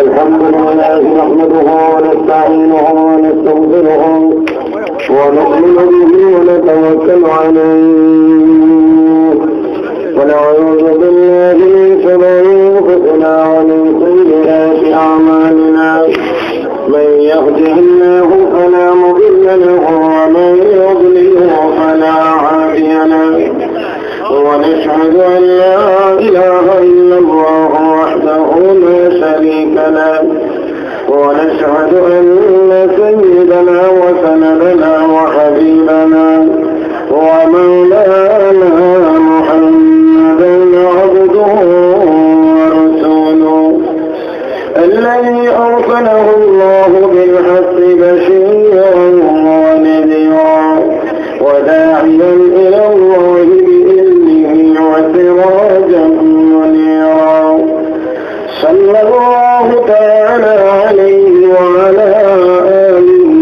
الحمد لله نحمده ونستعينه ونستغفره ونؤمن به ونتوكل عليه ونعوذ بالله من شرور انفسنا ومن سيئات اعمالنا من يهده الله فلا مضل له ومن يضلله فلا هادي له ونشهد أن لا إله إلا الله وحده لا شريك له ونشهد أن سيدنا وسندنا وحبيبنا ومولانا محمدا عبده ورسوله الذي أرسله الله بالحق بشيرا ونذيرا وداعيا إلى الله وسراجا منيرا صلى الله تعالى عليه وعلى آله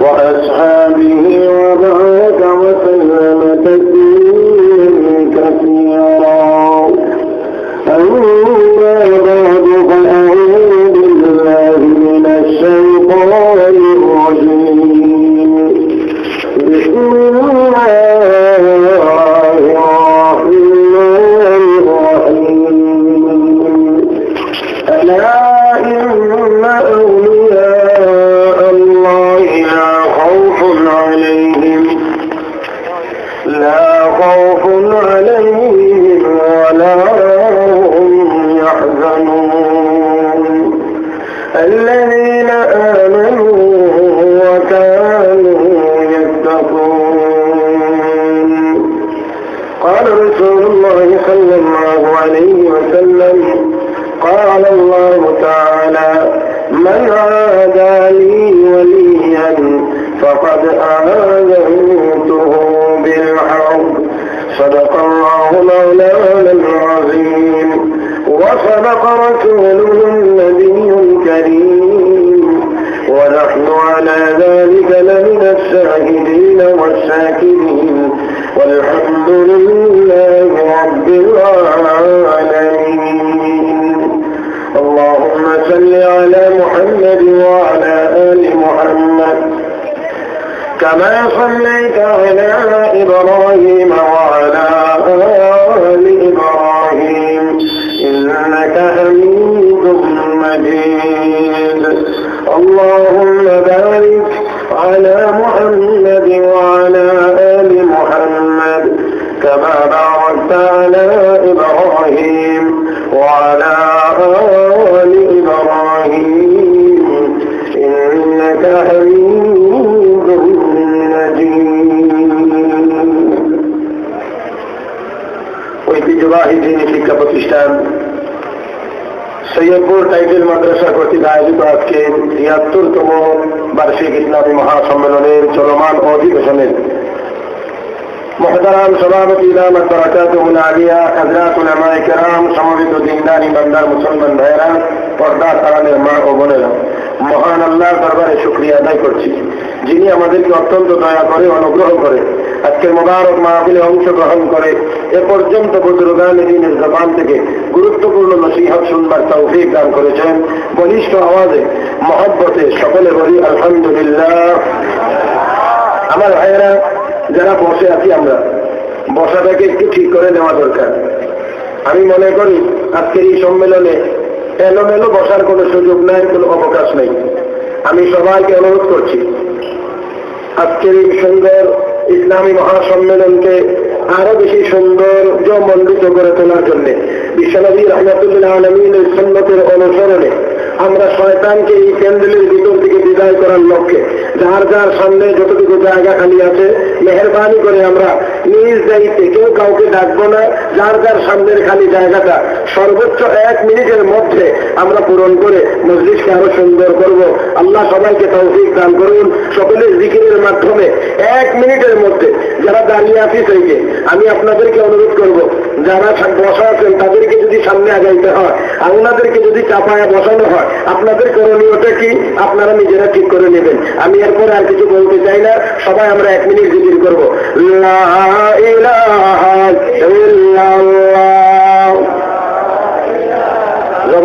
وأصحابه وبارك وسلم تسليما كثيرا أما بعد فأعوذ بالله من الشيطان الرجيم بسم الله الذين آمنوا وكانوا يتقون. قال رسول الله صلى الله عليه وسلم قال الله تعالى من عادى لي وليا فقد آذنته بالحرب. صدق الله مولانا العظيم وصدق رسوله النبي الكريم ونحن على ذلك لمن الشاهدين والشاكرين والحمد لله رب العالمين. اللهم صل على محمد وعلى آل محمد كما صليت على إبراهيم وعلى آل إبراهيم إنك حميد مجيد. اللهم بارك على محمد وعلى آل محمد كما باركت على إبراهيم وعلى آل إبراهيم إنك حميد مجيد. ঐতিহ্যবাহী দিনী শিক্ষা প্রতিষ্ঠান সৈয়দপুর টাইটেল মাদ্রাসা কর্তৃক আয়োজিত আজকে ৭৩তম বার্ষিক ইসলামী মহাসম্মেলনের চলমান অধিবেশনের মুহতারাম সভাপতি দামাত বারাকাতুহুল আলিয়া, হযরত উলামায়ে কেরাম, সমবেত দিনদার ইমানদার মুসলমান ভাইয়েরা, পর্দার আড়ালের মা ও বোনেরা, মহান আল্লাহর দরবারে শুকরিয়া আদায় করছি যিনি আমাদেরকে অত্যন্ত দয়া করে অনুগ্রহ করে আজকের মোবারক মাহফিলে অংশগ্রহণ করে এ পর্যন্ত বুজুর্গানে দ্বীনের জবান থেকে গুরুত্বপূর্ণ নসিহত শুনবার তৌফিক দান করেছেন। বলিষ্ঠ আওয়াজে মহব্বতে সকলে বলি আলহামদুলিল্লাহ। আমার ভাইয়েরা, যারা বসে আছি আমরা বসাটাকে একটু ঠিক করে নেওয়া দরকার। আমি মনে করি আজকের এই সম্মেলনে এলোমেলো বসার কোনো সুযোগ নাই, কোনো অবকাশ নেই। আমি সবাইকে অনুরোধ করছি আজকের এই সুন্দর ইসলামী মহাসম্মেলনকে আরো বেশি সৌন্দর্য মণ্ডিত করে তোলার জন্য বিশ্বনবী রাহমাতুল্লিল আলামিনের সুন্নতের অনুসরণে আমরা শয়তানকে এই প্যান্ডেলের ভিতর থেকে বিদায় করার লক্ষ্যে যার যার সামনে যতটুকু জায়গা খালি আছে মেহেরবানি করে আমরা নিজ দায়িত্বে কেউ কাউকে ডাকবো না, যার যার সামনের খালি জায়গাটা সর্বোচ্চ 1 মিনিটের মধ্যে আমরা পূরণ করে মজলিসকে আরো সুন্দর করব। আল্লাহ সবাইকে তৌফিক দান করুন। সকলের জিকিরের মাধ্যমে 1 মিনিটের মধ্যে যারা দাঁড়িয়ে আছি সেইকে আমি আপনাদেরকে অনুরোধ করব, যারা বসা আছেন তাদেরকে যদি সামনে আগাইতে হয়, আপনাদেরকে যদি চাপায়া বসানো হয়, আপনাদের করণীয়টা কি আপনারা নিজেরা ঠিক করে নেবেন। আমি এরপরে আর কিছু বলতে চাই না। সবাই আমরা 1 মিনিট জিকির করবো। লা ইলাহা ইল্লাল্লাহ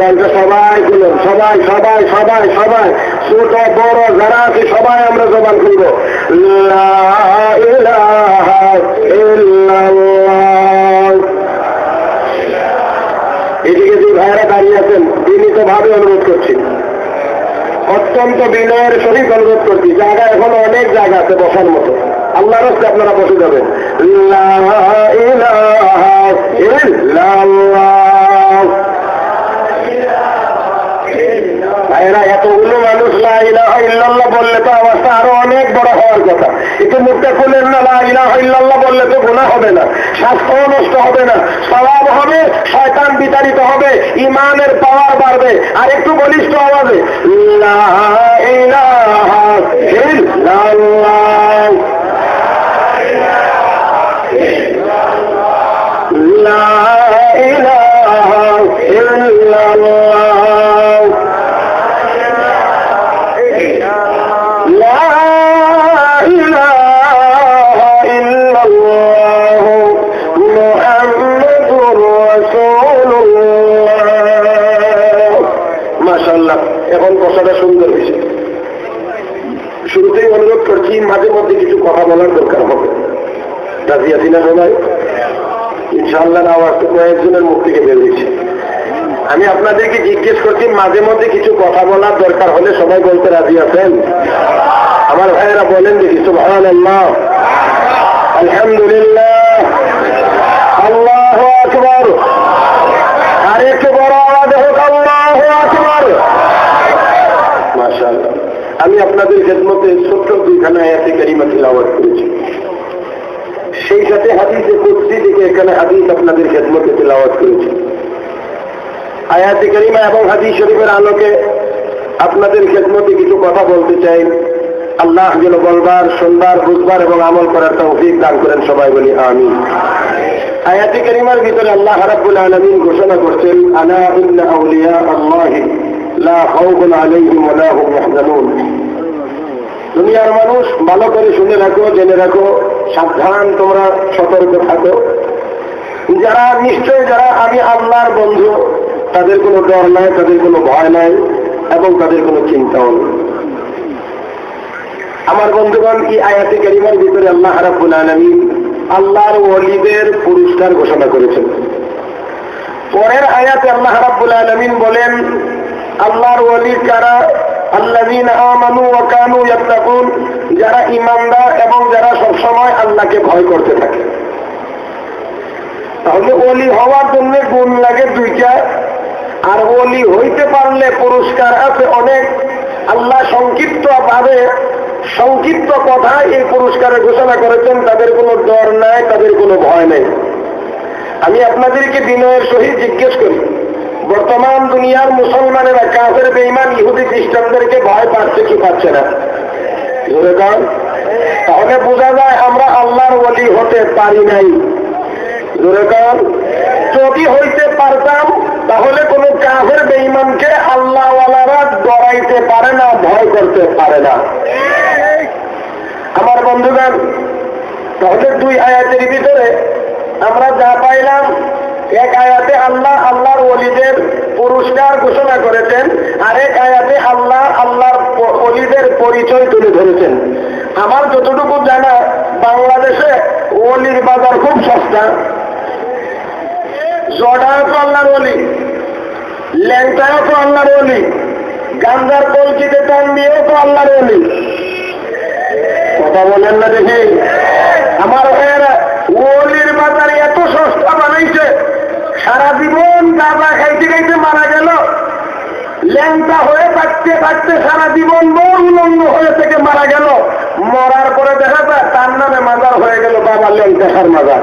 জবানটা সবাই খুলুন, সবাই সবাই সবাই সবাই, ছোট বড় যারা আছে সবাই আমরা জবান খুলব। লা ইলাহা ইল্লাল্লাহ। এদিকে যে ভাইয়েরা দাঁড়িয়ে আছেন বিনীতভাবে অনুরোধ করছি, অত্যন্ত বিনয়ের সহিত অনুরোধ করছি, জায়গা এখনো অনেক জায়গা আছে বসার মতো, আল্লাহর রাস্তায় আপনারা বসে যাবেন। লা ইলাহা ইল্লাল্লাহ। ভাইয়েরা এতগুলো মানুষ লা ইলাহা ইল্লাল্লাহ বললে তো অবস্থা আরো অনেক বড় হওয়ার কথা। একটু মুখটা খুলেন না, লা ইলাহা ইল্লাল্লাহ বললে তো গুনাহ হবে না, স্বাস্থ্য নষ্ট হবে না, সওয়াব হবে, শয়তান বিতাড়িত হবে, ঈমানের পাওয়ার বাড়বে। আর একটু বলিষ্ঠ আওয়াজে লা ইলাহা ইল্লাল্লাহ, লা ইলাহা ইল্লাল্লাহ, লা ইলাহা ইল্লাল্লাহ, মুহাম্মাদুর রাসূলুল্লাহ। মাশাআল্লাহ, এখন কথাটা সুন্দর হয়েছে। শুরুতেই অনুরোধ করছি, মাঝে মধ্যে কিছু কথা বলার দরকার হবে। রাজি আছি না সবাই? ইনশাআল্লাহ আওয়াজ তো কয়েকজনের মুখ থেকে বের হয়েছে। আমি আপনাদেরকে জিজ্ঞেস করছি, মাঝে মধ্যে কিছু কথা বলার দরকার হলে সবাই বলতে রাজি আছেন? আমার ভাইয়েরা বলেন দেখি সুবহানাল্লাহ, আলহামদুলিল্লাহ, আল্লাহু আকবার। আর একটু বড় আওয়াজে হোক আল্লাহু আকবার। মাশাআল্লাহ। আমি আপনাদের খেদমতে ছোট্ট দুইখানা আয়াতে কারিমা তিলাওয়াত করেছি, সেই সাথে হাদিসে কুদসি থেকে এখানে হাদিস আপনাদের খেদমতে তিলাওয়াত করেছি। আয়াতে কারিমা এবং হাদিস শরীফের আলোকে আপনাদের খেদমতে কিছু কথা বলতে চাই। আল্লাহ যেন বলবার, শুনবার, বুঝবার এবং আমল করার তৌফিক দান করেন, সবাই বলি আমিন। আয়াতে কারিমার ভিতরে আল্লাহ রাব্বুল আলামিন ঘোষণা করছেন, আলা ইন্না আউলিয়া আল্লাহি লা খাউফুন আলাইহিম ওয়া লা হুম ইয়াহজানুন। দুনিয়ার মানুষ ভালো করে শুনে রাখো, জেনে রাখো, সাবধান, তোমরা সতর্ক থাকো। যারা নিশ্চয় যারা আমি আল্লাহর বন্ধু, তাদের কোনো ডর নাই, তাদের কোনো ভয় নাই এবং তাদের কোনো চিন্তাও নেই। আমার বন্ধুগণ, এই আয়াতে কারিমার ভিতরে আল্লাহ রাব্বুল আলামিন আল্লাহর ওয়ালিদের পুরস্কার ঘোষণা করেছেন। পরের আয়াতে আল্লাহ রাব্বুল আলামিন বলেন, আল্লাহর ওয়ালি কারা? আল্লাযীনা আমানু ওয়া কানু ইয়াত্তাকুন, যারা ঈমানদার এবং যারা সবসময় আল্লাহকে ভয় করতে থাকে। তাহলে ওলি হওয়ার জন্য গুণ লাগে দুইটা, আর ওলি হইতে পারলে পুরস্কার আছে অনেক। আল্লাহ সংক্ষিপ্ত কথায় এই পুরস্কারের ঘোষণা করেছেন, তাদের কোনো ডর নাই, তাদের কোনো ভয় নেই। আমি আপনাদেরকে বিনয়ের সহিত জিজ্ঞেস করি, বর্তমান দুনিয়ার মুসলমানেরা কাফের বেঈমান ইহুদি খ্রিস্টানদেরকে ভয় পাচ্ছে কি পাচ্ছে না? তাহলে বোঝা যায় আমরা আল্লাহর ওলি হতে পারি নাই। যদি হইতে পারতাম তাহলে কোনো কাফের বেঈমানকে আল্লাহওয়ালারা ডরাইতে পারে না, ভয় করতে পারে না। আমার বন্ধুগণ, তাহলে দুই আয়াতের ভিতরে আমরা যা পাইলাম, এক আয়াতে আল্লাহ আল্লাহর ওলিদের পুরস্কার ঘোষণা করেছেন, আরেক আয়াতে আল্লাহ আল্লাহর ওলিদের পরিচয় তুলে ধরেছেন। আমার যতটুকু জানা, বাংলাদেশে ওলির বাজার খুব সস্তা। জটাও তো আল্লাহর ওলি, ল্যাংটাও তো আল্লাহর ওলি, গান্ধার কলকিতে টান দিয়েও তো আল্লাহর ওলি। কথা বলেন না দেখি। আমার ভাইয়েরা, ওলির বাজার এত সস্তা বানাইছে, সারা জীবন গাঁজা খাইতে খাইতে মারা গেল, ল্যাংটা হয়ে থাকতে থাকতে সারা জীবন বড় উলঙ্গ হয়ে থেকে মারা গেল। মরার পরে দেখা যায় তার নামে মাজার হয়ে গেল বাবা ল্যাংটার মাজার।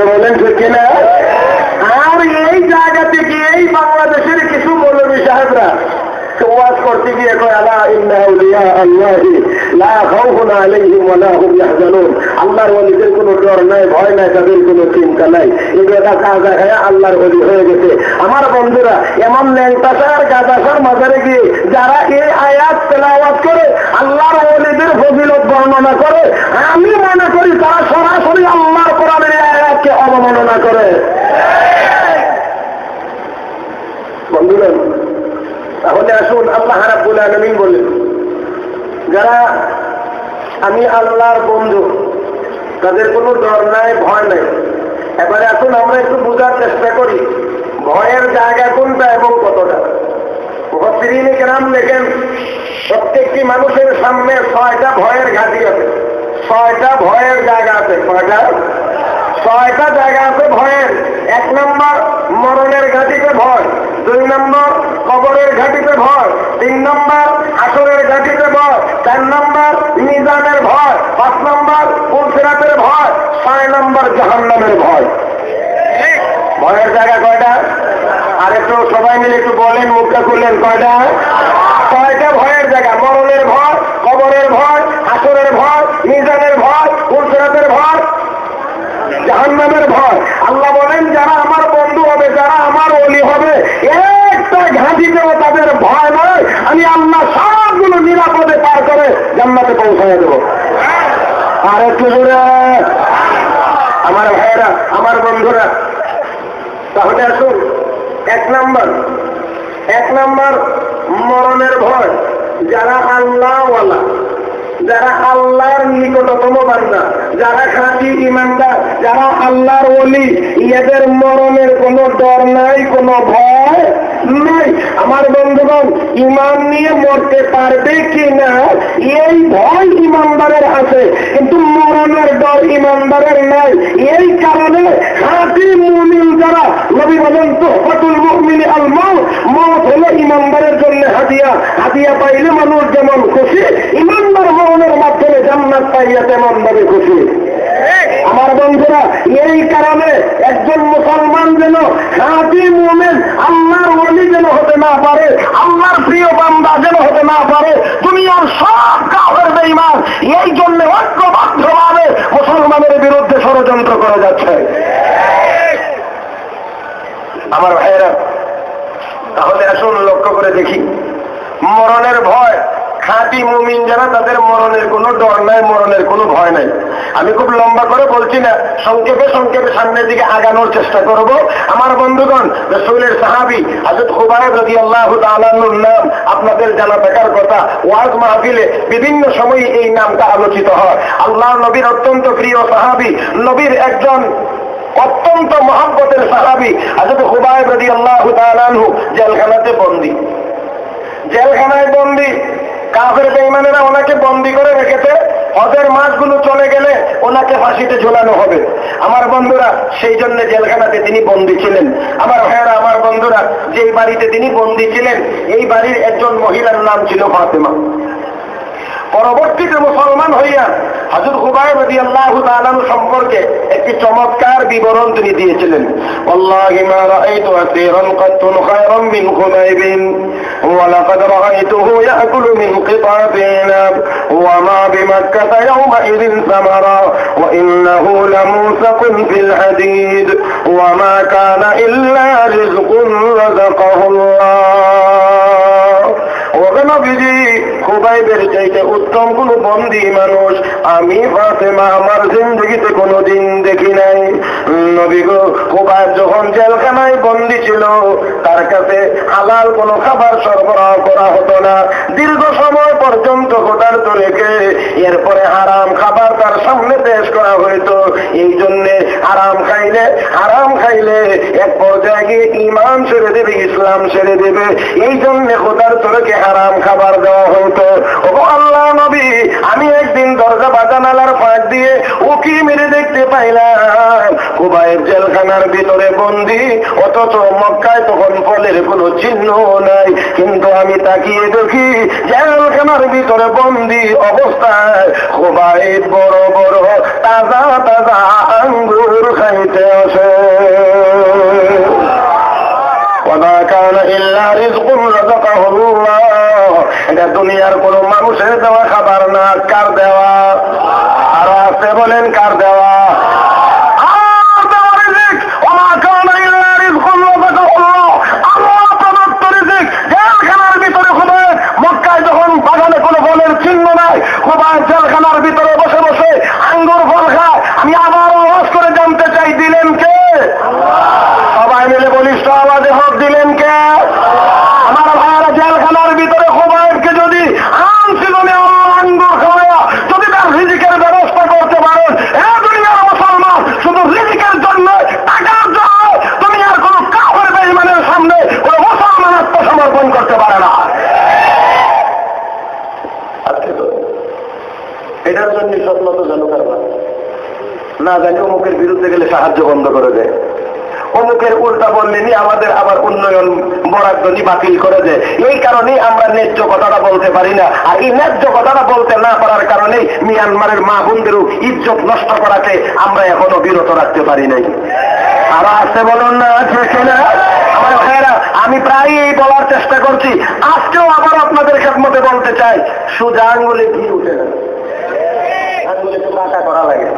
বলেন ঠিক কিনা? আর এই জায়গা থেকে এই বাংলাদেশের কিছু মৌলভী সাহেবরা ওয়াজ করতে গিয়ে কয়, আলা ইন্না আউলিয়া আল্লাহি লা খাউফুন আলাইহিম ওয়া লা হুম ইয়াহজানুন। আল্লাহর ওলিদের কোনো ডর নাই, ভয় নাই, তাদের কোনো চিন্তা নাই। এগুলা কাজা খায় আল্লাহর ওলি হয়ে গেছে। আমার বন্ধুরা, এমন ল্যাংটাসার গাদাসার মাজারে গিয়ে যারা এই আয়াত তেলাওয়াত করে আল্লাহর ওলিদের ফজিলত বর্ণনা করে, আমি মনে করি তারা সরাসরি আল্লাহর কোরআনের আয়াতকে অবমাননা করে। আসুন, আল্লাহ রাব্বুল আলামিন বলেন, যারা আমি আল্লাহর বন্ধু তাদের কোনো ডর নাই, ভয় নাই। এবারে আসুন আমরা একটু বোঝার চেষ্টা করি ভয়ের জায়গা কোনটা এবং কতটা। মুফাসসিরিনে কেরাম লেখেন, প্রত্যেকটি মানুষের সামনে 6টা ভয়ের ঘাঁটি আছে, 6টা ভয়ের জায়গা আছে। 6টা জায়গা আছে ভয়ের। 1 নম্বর মরণের ঘাঁটিতে ভয়, 2 নম্বর কবরের ঘাঁটিতে ভয়, 3 নম্বর হাসরের ঘাঁটিতে ভয়, 4 নম্বর মিজানের ভয়, 5 নম্বর পুলসিরাতের ভয়, 6 নম্বর জাহান্নামের ভয়। ভয়ের জায়গা কয়টা? আর একটু সবাই মিলে একটু বলেন, মুখটা খুললেন, কয়টা? 6টা ভয়ের জায়গা। মরণের ভয়, কবরের ভয়, হাসরের ভয়, মিজানের ভয়, পুলসিরাতের ভয়, জাহান্নামের ভয়। আল্লাহ বলেন যারা আমার বন্ধু হবে, যারা আমার ওলি হবে, একটা ঘাঁটিতেও তাদের ভয় নয়, আমি আল্লাহ সবগুলো নিরাপদে পার করে জান্নাতে পৌঁছায় দেব। আর একটু জোরে আমার ভাইয়েরা, আমার বন্ধুরা। তাহলে আসুন, 1 নম্বর মরণের ভয়। যারা আল্লাহওয়ালা, যারা আল্লাহর নিকটতম বান্দা, যারা খাঁটি ইমানদার, যারা আল্লাহর ওলি, এদের মরণের কোনো ডর নাই, কোনো ভয় নাই। আমার বন্ধুগণ, ইমান নিয়ে মরতে পারবে কিনা এই ভয় ইমানদারের আছে, কিন্তু মরণের ডর ইমানদারের নাই। এই কারণে খাঁটি মুমিন যারা, নবী বলেন তুহফাতুল মুমিন আল মউত, মউত হলো ইমানদারের জন্য হাদিয়া। হাদিয়া পাইলে মানুষ যেমন খুশি, ইমানদার মরণের মাধ্যমে জান্নাত পাইয়া তেমন ভাবে খুশি। আমার বন্ধুরা, এই কারণে একজন মুসলমান যেন খাঁটি মুমিন, আল্লাহর ওলি যেন হতে না পারে, আল্লাহর প্রিয় বান্দা যেন হতে না পারে, দুনিয়ার সব কাফের বেঈমান এই জন্য ঐক্যবদ্ধভাবে মুসলমানের বিরুদ্ধে ষড়যন্ত্র করে যাচ্ছে। আমার ভাইয়েরা, তাহলে আসুন লক্ষ্য করে দেখি, মরণের ভয় খাঁটি মুমিন যারা, তাদের মরণের কোনো ডর নাই, মরণের কোনো ভয় নাই। আমি খুব লম্বা করে বলছি না, সংক্ষেপে সামনের দিকে আগানোর চেষ্টা করব। আমার বন্ধুগণ, রাসূলের সাহাবী হযরত খুবাইব রাদিয়াল্লাহু তাআলা আনহুর নাম আপনাদের জানা থাকার কথা। ওয়াজ মাহফিলে বিভিন্ন সময় এই নামটা আলোচিত হয়। আল্লাহর নবীর অত্যন্ত প্রিয় সাহাবী, নবীর একজন অত্যন্ত মহব্বতের সাহাবী হযরত খুবাইব রাদিয়াল্লাহু তাআলা আনহু জেলখানাতে বন্দী। জেলখানায় বন্দী, কাফের বেঈমানেরা ওনাকে বন্দী করে রেখেছে। হজের মাসগুলো চলে গেলে ওনাকে ফাঁসিতে ঝোলানো হবে। আমার বন্ধুরা, সেই জন্য জেলখানাতে তিনি বন্দী ছিলেন। আমার ভাইয়েরা, আমার বন্ধুরা, যেই বাড়িতে তিনি বন্দী ছিলেন, এই বাড়ির একজন মহিলার নাম ছিল ফাতেমা। পরবর্তীতে মুসলমান হইয়া হযরত খুবাইব রাদিয়াল্লাহু তাআলা সম্পর্কে একটি চমৎকার বিবরণ তিনি দিয়েছিলেন। ওয়াল্লাহি মা রাআইতু আসীরান কাত্তুন খায়রান মিন খুবাইবিন ওয়া লাকাদ রাআইতুহু ইয়াকুলু মিন কিতাবিন ওয়া মা বিমাক্কাতা ইয়াওমা ইযিন সামারা ওয়া ইন্নাহু লামুসাকুন ফিল হাদীদ ওয়া মা কানা ইল্লা রিজকুন রাযাকাহুল্লাহ। নবীজি, খুবাইবের চাইতে উত্তম কোন বন্দী মানুষ আমি ফাতেমা আমার জিন্দেগিতে কোনোদিন দেখি নাই। নবী গো, খুবাইব যখন জেলখানায় বন্দী ছিল, তার কাছে হালাল কোনো খাবার সরবরাহ করা হতো না। দীর্ঘ সময় পর্যন্ত ক্ষুধার্ত রেখে এরপরে হারাম খাবার তার সামনে পেশ করা হইতো। এই জন্যে হারাম খাইলে এক পর্যায়ে গিয়ে ঈমান ছেড়ে দেবে, ইসলাম ছেড়ে দেবে। এই জন্য ক্ষুধার্ত রেখে হারাম খাবার দেওয়া হতো। ও আল্লাহ নবী, আমি একদিন দরজা বাজানালার ফাঁক দিয়ে উকি মেরে দেখতে পাইলাম খুবাইব জেলখানার ভিতরে বন্দী, অথচ মক্কায় তখন ফলের কোনো চিহ্ন নাই। কিন্তু আমি তাকিয়ে দেখি জেলখানার ভিতরে বন্দী অবস্থায় খুবাইব বড় বড় তাজা তাজা আঙ্গুর খাইতে আসে। ওয়া কানা ইল্লা রিজকুন রাযাকাহুল্লাহ। এটা দুনিয়ার কোন মানুষের দেওয়া খাবার না। কার দেওয়া? আর আছে বলেন, কার দেওয়া? মক্কায় যখন বাগানে কোনো ফলের চিহ্ন নাই, খুবাইব জেলখানার ভিতরে বসে বসে আঙ্গুর ফল খায়। আমি আবার আওয়াজ করে জানতে চাই, দিলেন কে? সবাই মিলে বলিষ্ঠ আওয়াজে হোক, দিলেন কে? আমার ভাইয়েরা, জেলখানার সাহায্য বন্ধ করে দেয়, অমুকের উল্টা বললেনি আমাদের আবার উন্নয়ন বরাদ্দ বাতিল করে দেয়। এই কারণেই আমরা ন্যায্য কথাটা বলতে পারি না। আর এই ন্যায্য কথাটা বলতে না পারার কারণেই মিয়ানমারের মা বোনদেরও ইজ্জত নষ্ট করাকে আমরা এখনো বিরত রাখতে পারি নাই। আরো আছে বলুন না, আছে কিনা? আমার ভাইয়েরা, আমি প্রায়ই বলার চেষ্টা করছি, আজকেও আবার আপনাদের খেদমতে বলতে চাই, সোজা আঙ্গুলে ঘি উঠে না, আঙ্গুলে একটু বাঁকা করা লাগে।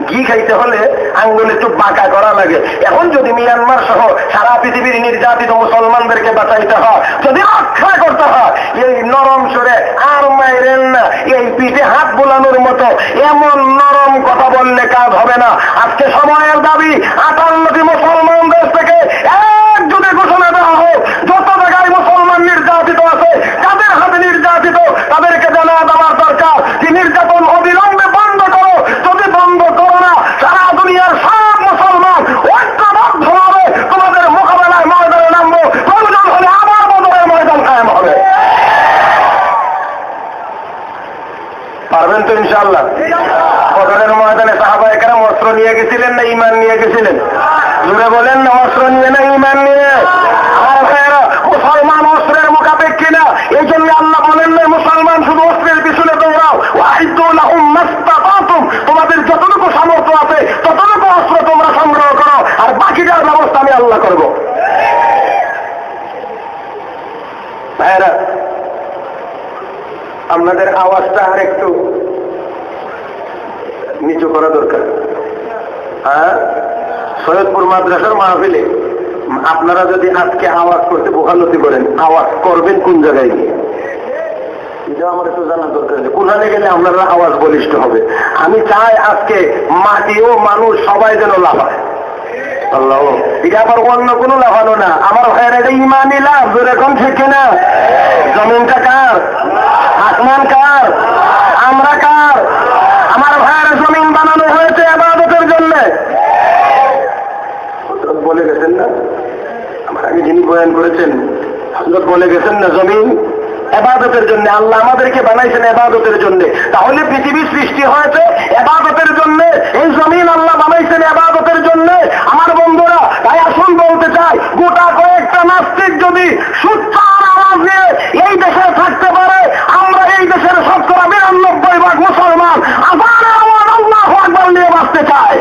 ঘি খাইতে হলে আঙ্গুল একটু বাঁকা করা লাগে। এখন যদি মিয়ানমার সহ সারা পৃথিবীর নির্যাতিত মুসলমানদেরকে বাঁচাইতে হয়, যদি রক্ষা করতে হয়, এই নরম সুরে আর মাইরেন না, এই পিঠে হাত বোলানোর মতো এমন নরম কথা বললে কাজ হবে না। আজকে সময়ের দাবি 58টি মুসলমান দেশ থেকে একজোটে ঘোষণা দেওয়া হোক, যত জায়গায় মুসলমান নির্যাতিত আছে, যাদের হাতে নির্যাতিত তাদেরকে জানা দেওয়ার দরকার যে নির্যাতন অবিলম্বে বন্ধ করো। যদি বন্ধ করো না, সারা দুনিয়ার সব মুসলমান ঐক্যবদ্ধভাবে তোমাদের মোকাবেলায় ময়দানে নামবো। প্রয়োজন হলে আবার বদরের ময়দান কায়েম হবে। পারবেন তো ইনশাআল্লাহ? বদরের ময়দানে সাহাবায়ে কেরাম অস্ত্র নিয়ে গেছিলেন না ঈমান নিয়ে গেছিলেন? জুড়ে বলেন না, অস্ত্র নিয়ে না ঈমান নিয়ে? আর ভাইয়েরা, মুসলমান অস্ত্রের মোকাবেক্ষী না। এই জন্য আল্লাহ বলেন না মুসলমান শুধু অস্ত্রের পিছনে দৌড়াও, ওয়াইদু লাহুম মাসতাতাতুম, তোমাদের যতটুকু সামর্থ্য আছে ততটুকু অস্ত্র তোমরা সংগ্রহ করো, আর বাকিটার ব্যবস্থা আমি আল্লাহ করব। ভাইয়েরা, আপনাদের আওয়াজটা আর একটু নিচু করা দরকার। হ্যাঁ, সৈয়দপুর মাদ্রাসার মাহফিলে আপনারা যদি আজকে আওয়াজ করতে ভোগান্তি করেন, আওয়াজ করবেন কোন জায়গায় গিয়ে, এটা আমার একটু জানা দরকার। কোনখানে গেলে আপনারা আওয়াজ বলিষ্ঠ হবে। আমি চাই আজকে মাটি ও মানুষ সবাই যেন লাফায়। আল্লাহ, এটা আবার অন্য কোনো লাফানো না। আমার ভাইয়ের এটা ইমানি লাভ, যেরকম ঠিক না? জমিনটা কার? আসমান কার? আমরা কার? আমার ভাইয়ের জমিন বানানো হয়েছে ইবাদতের জন্য। বলে গেছেন না, আমার আগে যিনি বয়ান করেছেন হযরত বলে গেছেন না, জমিন ইবাদতের জন্য। আল্লাহ আমাদেরকে বানাইছেন ইবাদতের জন্য। তাহলে পৃথিবী সৃষ্টি হয়েছে ইবাদতের জন্য, এই জমিন আল্লাহ বানাইছেন ইবাদতের জন্য। আমার বন্ধুরা, তাই আসুন বলতে চাই, গোটা কয়েকটা নাস্তিক যদি সুচ্চার আওয়াজ নিয়ে এই দেশে থাকতে পারে, আমরা এই দেশের 92% মুসলমান আজানের আওয়াজ আল্লাহু আকবার নিয়ে বাঁচতে চাই।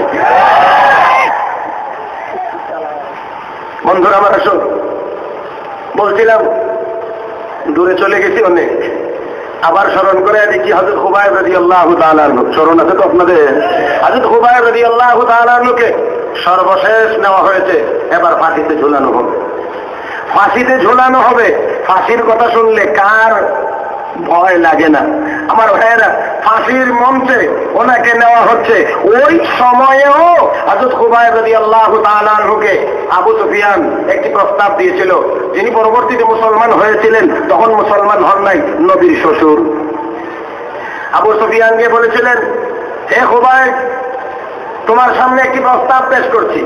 বন্ধুরা আমার, আসুন, বলছিলাম দূরে চলে গেছি অনেক, আবার স্মরণ করে দেখি হযরত খুবাইব রাদিয়াল্লাহু তাআলা আনহু। স্মরণ আছে তো আপনাদের? হযরত খুবাইব রাদিয়াল্লাহু তাআলা আনহুকে সর্বশেষ নেওয়া হয়েছে, এবার ফাঁসিতে ঝুলানো হবে। ফাঁসিতে ঝুলানো হবে। ফাঁসির কথা শুনলে কার ভয় লাগে না? আমার ভাইয়েরা, ফাঁসির মঞ্চে ওনাকে নেওয়া হচ্ছে। ওই সময়েও হযরত খুবাইব রাদিয়াল্লাহু তাআলা আনহুকে আবু সুফিয়ান একটি প্রস্তাব দিয়েছিল। যিনি পরবর্তীতে মুসলমান হয়েছিলেন, তখন মুসলমান হন নাই, নবীর শ্বশুর। আবু সুফিয়ানকে বলেছিলেন, হে খুবাইব, তোমার সামনে একটি প্রস্তাব পেশ করছি।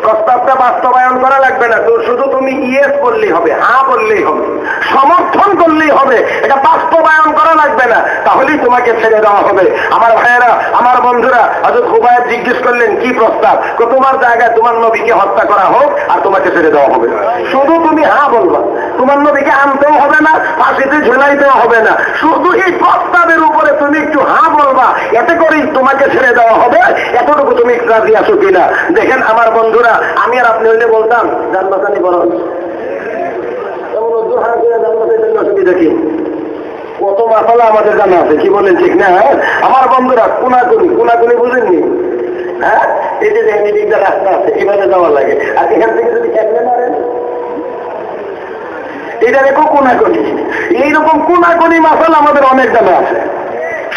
প্রস্তাবটা বাস্তবায়ন করা লাগবে না, তো শুধু তুমি ইয়েস বললেই হবে, হ্যাঁ বললেই হবে, সমর্থন করলেই হবে, এটা বাস্তবায়ন করা লাগবে না, তাহলেই তোমাকে ছেড়ে দেওয়া হবে। আমার ভাইয়েরা, আমার বন্ধুরা, হযরত খুবাইব জিজ্ঞেস করলেন, কি প্রস্তাব? তোমার জায়গায় তোমার নবীকে হত্যা করা হোক আর তোমাকে ছেড়ে দেওয়া হবে। শুধু তুমি হ্যাঁ বলবা, তোমার নবীকে আনতেও হবে না, ফাঁসিতে ঝুলাইতেও হবে না, শুধু এই প্রস্তাবের উপরে তুমি একটু হ্যাঁ বলবা, এতে করেই তোমাকে ছেড়ে দেওয়া হবে। এতটুকু তুমি রাজি আছো কিনা? দেখেন আমার বন্ধুরা, আমি আর আপনি হইলে বলতাম জান্নাতানি বরং, এমন উদ্দুর হাত করে জান্নাতের জন্য অসুবিধা কি? কত মাসালা আমাদের জানা আছে, কি বলেন ঠিক না? আমার বন্ধুরা, কোনাকুনি বুঝেননি? হ্যাঁ, এই যে দেখেন এদিকটা রাস্তা আছে, এভাবে যাওয়া লাগে, আর এখান থেকে যদি খেলে মারেন, এটা দেখো কোনাকুনি। এইরকম কোনাকুনি মাসালা আমাদের অনেক জানা আছে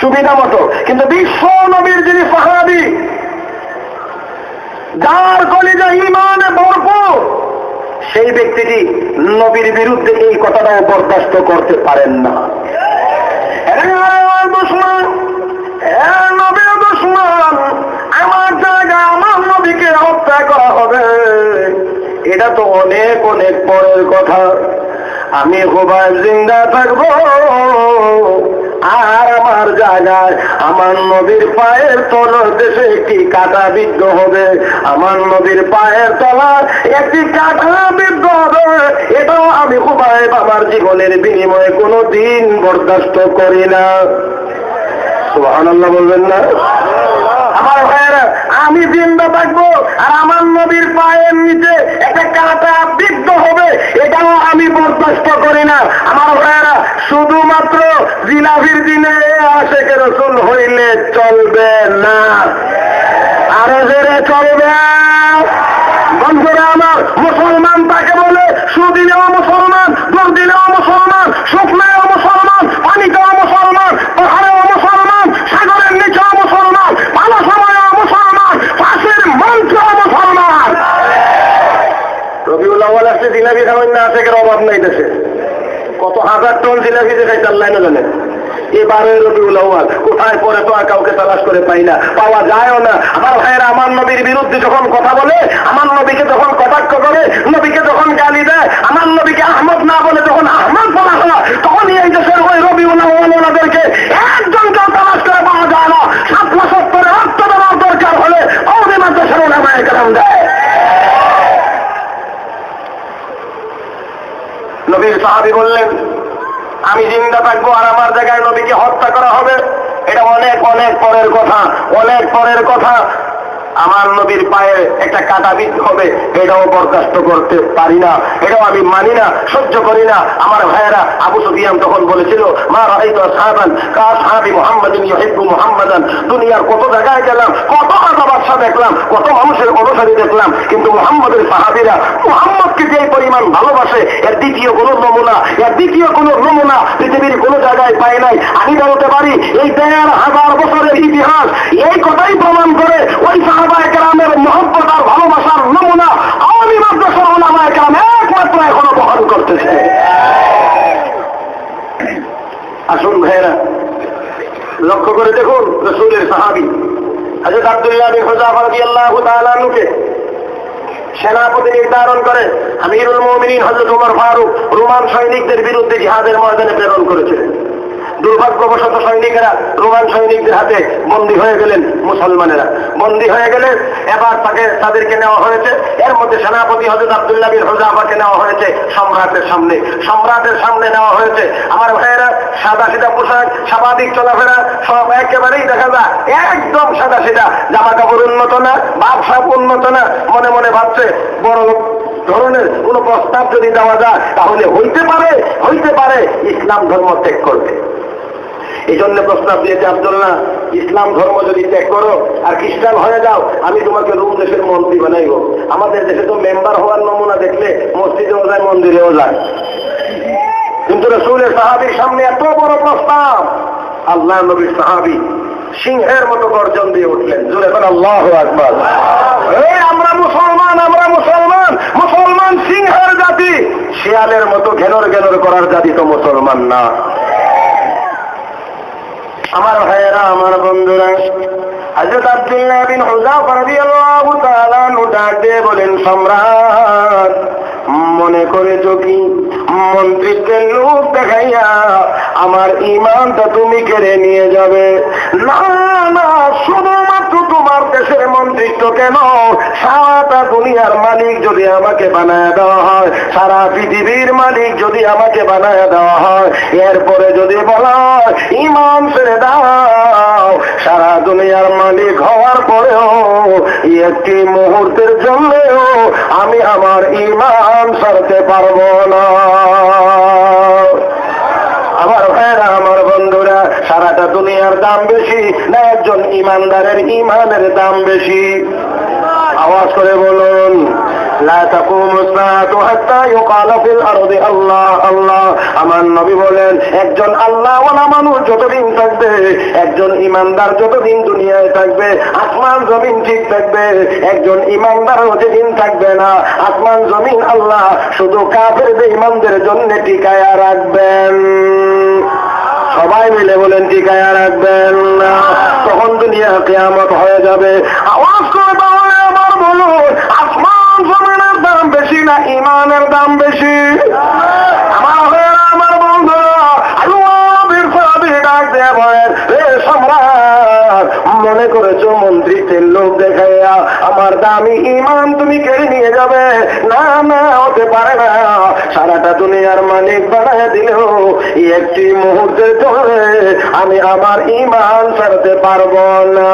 সুবিধা মতো। কিন্তু বিশ্ব নবীর যিনি সাহাবী, যার কলিজা ঈমানে ভরপুর, সেই ব্যক্তিটি নবীর বিরুদ্ধে এই কথাটাও বরদাস্ত করতে পারেন না। দুশমন, নবীর দুশমন, আমার জায়গায় আমার নবীকে হত্যা করা হবে, এটা তো অনেক অনেক পরের কথা। আমি খুবাইব জিন্দা থাকবো, আর আমার জায়গায় আমার নবীর পায়ের তলার দেশে একটি কাঁটা বিদ্ধ হবে, আমার নবীর পায়ের তলার একটি কাঁটা বিদ্ধ হবে, এটাও আমি খুবাইব আমার জীবনের বিনিময়ে কোনো দিন বরদাস্ত করি না। সুবহানাল্লাহ বলবেন না? আমার ভাইয়েরা, আমি জিন্দা থাকবো আর আমার নবীর পায়ের নিচে একটা কাঁটা বিদ্ধ হবে, এটাও আমি বরদাস্ত করি না। আমার ভাইয়েরা, শুধুমাত্র জিলাফির দিনে আশেকে রাসূল হইলে চলবে না, আরো জোরে চলবে। বন্ধুরা আমার, মুসলমান তাকে বলে সুদিনেও মুসলমান, দুর্দিনেও মুসলমান, শুকনায়ও মুসলমান, পানিতেও মুসলমান, পাহাড়েও মুসলমান, সাগরের নিচেও মুসলমান, ভালো সময়েও মুসলমান, ফাঁসির মঞ্চেও মুসলমান। রবিউল আউয়াল আসছে, জিলাপি খাবেন না, আশেকের অভাব নাই দেশে। কত হাজার টন জিলাপি দেখাইছে আল্লাহ না জানে। এবারে রবিউল আউয়াল কোথায় পরে তো আর কাউকে তালাশ করে পাই না, পাওয়া যায়ও না। আমার ভাইয়েরা, আমার নবীর বিরুদ্ধে যখন কথা বলে, আমার নবীকে যখন কটাক্ষ করে, নবীকে যখন গালি দেয়, আমার নবীকে আহমদ না বলে যখন আহমদ বলা হয়, তখনই এই দেশের ওই রবিউল আউয়াল ওনাদেরকে একজনকেও তালাশ করে পাওয়া যায় না। ৭৭ রক্ত দেওয়ার দরকার হলে অবিমান দেশের ওলামায়ে কেরাম দেয়। নবীর সাহাবী বললেন, আমি জিন্দা থাকবো আর আমার জায়গায় নবীকে হত্যা করা হবে, এটা অনেক অনেক পরের কথা, অনেক পরের কথা। আমার নবীর পায়ে একটা কাঁটা বিদ্ধ হবে, এটাও বরদাস্ত করতে পারি না, এটাও আমি মানি না, সহ্য করি না। আমার ভাইয়েরা, আবু সুফিয়ান তখন বলেছিল, মা রাআইতু আসহাবান কাসহাবি মুহাম্মাদিন ইউহিব্বু মুহাম্মাদান। দুনিয়ার কত জায়গায় গেলাম, কত রাজা বাদশা দেখলাম, কত মানুষের অনুসারী দেখলাম, কিন্তু মুহাম্মদের সাহাবীরা মুহাম্মদকে যে পরিমাণ ভালোবাসে, এর দ্বিতীয় কোনো নমুনা, এর দ্বিতীয় কোনো নমুনা পৃথিবীর কোনো জায়গায় পাই নাই। আমি বলতে পারি, এই ১,৫০০ বছরের ইতিহাস এই কথাই প্রমাণ করে, ওই সাহাবায়ে কেরামের মহব্বত আর ভালোবাসার নমুনা আওয়ামী মাদ্রাসার উলামায়ে কেরাম একমাত্র এখনো বহন করতেছে। আসুন ভাইয়েরা, লক্ষ্য করে দেখুন, রাসূলের সাহাবী হযরত আব্দুল্লাহ বিন হুযাফা রাদিয়াল্লাহু তাআলা আনহুকে সেনাপতি নির্ধারণ করে আমিরুল মুমিনিন হযরত ওমর ফারুক রোমান সৈনিকদের বিরুদ্ধে জিহাদের ময়দানে প্রেরণ করেছিলেন। দুর্ভাগ্যবশত সৈনিকেরা রোমান সৈনিকদের হাতে বন্দী হয়ে গেলেন, মুসলমানেরা বন্দী হয়ে গেলেন। এবার তাদেরকে নেওয়া হয়েছে, এর মধ্যে সেনাপতি হযরত আব্দুল্লাহ বিন হুযাফাকে নেওয়া হয়েছে সম্রাটের সামনে নেওয়া হয়েছে। আমার ভাইয়েরা, সাদা সিধা পোশাক, স্বাভাবিক চলাফেরা সব একেবারেই দেখা যায় একদম সাদা সিধা, জামা কাপড় উন্নত না, ভাবসাব উন্নত না। মনে মনে ভাবছে, বড় ধরনের কোন প্রস্তাব যদি দেওয়া যায় তাহলে হইতে পারে ইসলাম ধর্ম ত্যাগ করবে। এই জন্য প্রস্তাব দিয়েছে, আব্দুল্লাহ, ইসলাম ধর্ম যদি ত্যাগ করো আর খ্রিস্টান হয়ে যাও, আমি তোমাকে রোম দেশের মন্ত্রী বানাইব। আমাদের দেশে তো মেম্বার হওয়ার নমুনা দেখলে মসজিদেও যায়, মন্দিরেও যায়, কিন্তু রাসূলের সাহাবীর সামনে এত বড় প্রস্তাব, আল্লাহ নবীর সাহাবী সিংহের মতো গর্জন দিয়ে উঠলেন, জোরে বলেন আল্লাহু আকবার। আমরা মুসলমান সিংহের জাতি, শিয়ালের মতো ঘেনর করার জাতি তো মুসলমান না। আমার ভাইয়েরা, আমার বন্ধুরা, হযরত আব্দুল্লাহ বিন হুযাফা রাদিয়াল্লাহু তাআলা ডাক দিয়ে বলেন, সম্রাট, মনে করেছো কি মন্ত্রিত্বের লোক দেখাইয়া আমার ঈমানটা তুমি কেড়ে নিয়ে যাবে? না না, শুধুমাত্র তোমার দেশের মন্ত্রিত্ব কেন, সারাটা দুনিয়ার মালিক যদি আমাকে বানায় দেওয়া হয়, সারা পৃথিবীর মালিক যদি আমাকে বানায় দেওয়া হয়, এরপরে যদি বলা হয় ঈমান ছেড়ে দাও, সারা দুনিয়ার মালিক হওয়ার পরেও একটি মুহূর্তের জন্যও আমি আমার ঈমান ছাড়তে পারবো না। আমার ভাইরা, আমার বন্ধুরা, সারাটা দুনিয়ার দাম বেশি না একজন ঈমানদারের ঈমানের দাম বেশি? আওয়াজ করে বলুন, লা তাকুমু সাআতু হাত্তা ইউকালা ফিল আরদি আল্লাহ আল্লাহ। আমার নবী বলেন, একজন আল্লাহওয়ালা মানুষ যতদিন থাকবে, একজন ঈমানদার যতদিন দুনিয়ায় থাকবে, আসমান জমিন ঠিক থাকবে। একজন ঈমানদারও যেদিন থাকবে না, আসমান জমিন আল্লাহ শুধু কাফের বেঈমানদের জন্য টিকায়া রাখবেন। সবাই মিলে বলেন, টিকায়া রাখবেন না। তখন দুনিয়া কিয়ামত হয়ে যাবে। আওয়াজ করে তাহলে আবার বলুন, আসমান জমিনের দাম বেশি না ঈমানের দাম বেশি? আমার বন্ধুরা, আল্লাহ আমার দামি ঈমান তুমি কেড়ে নিয়ে যাবে? না না, হতে পারে না। সারাটা দুনিয়ার মালিক বানায় দিলেও একটি মুহূর্তের জন্য আমি আমার ঈমান ছাড়তে পারবো না।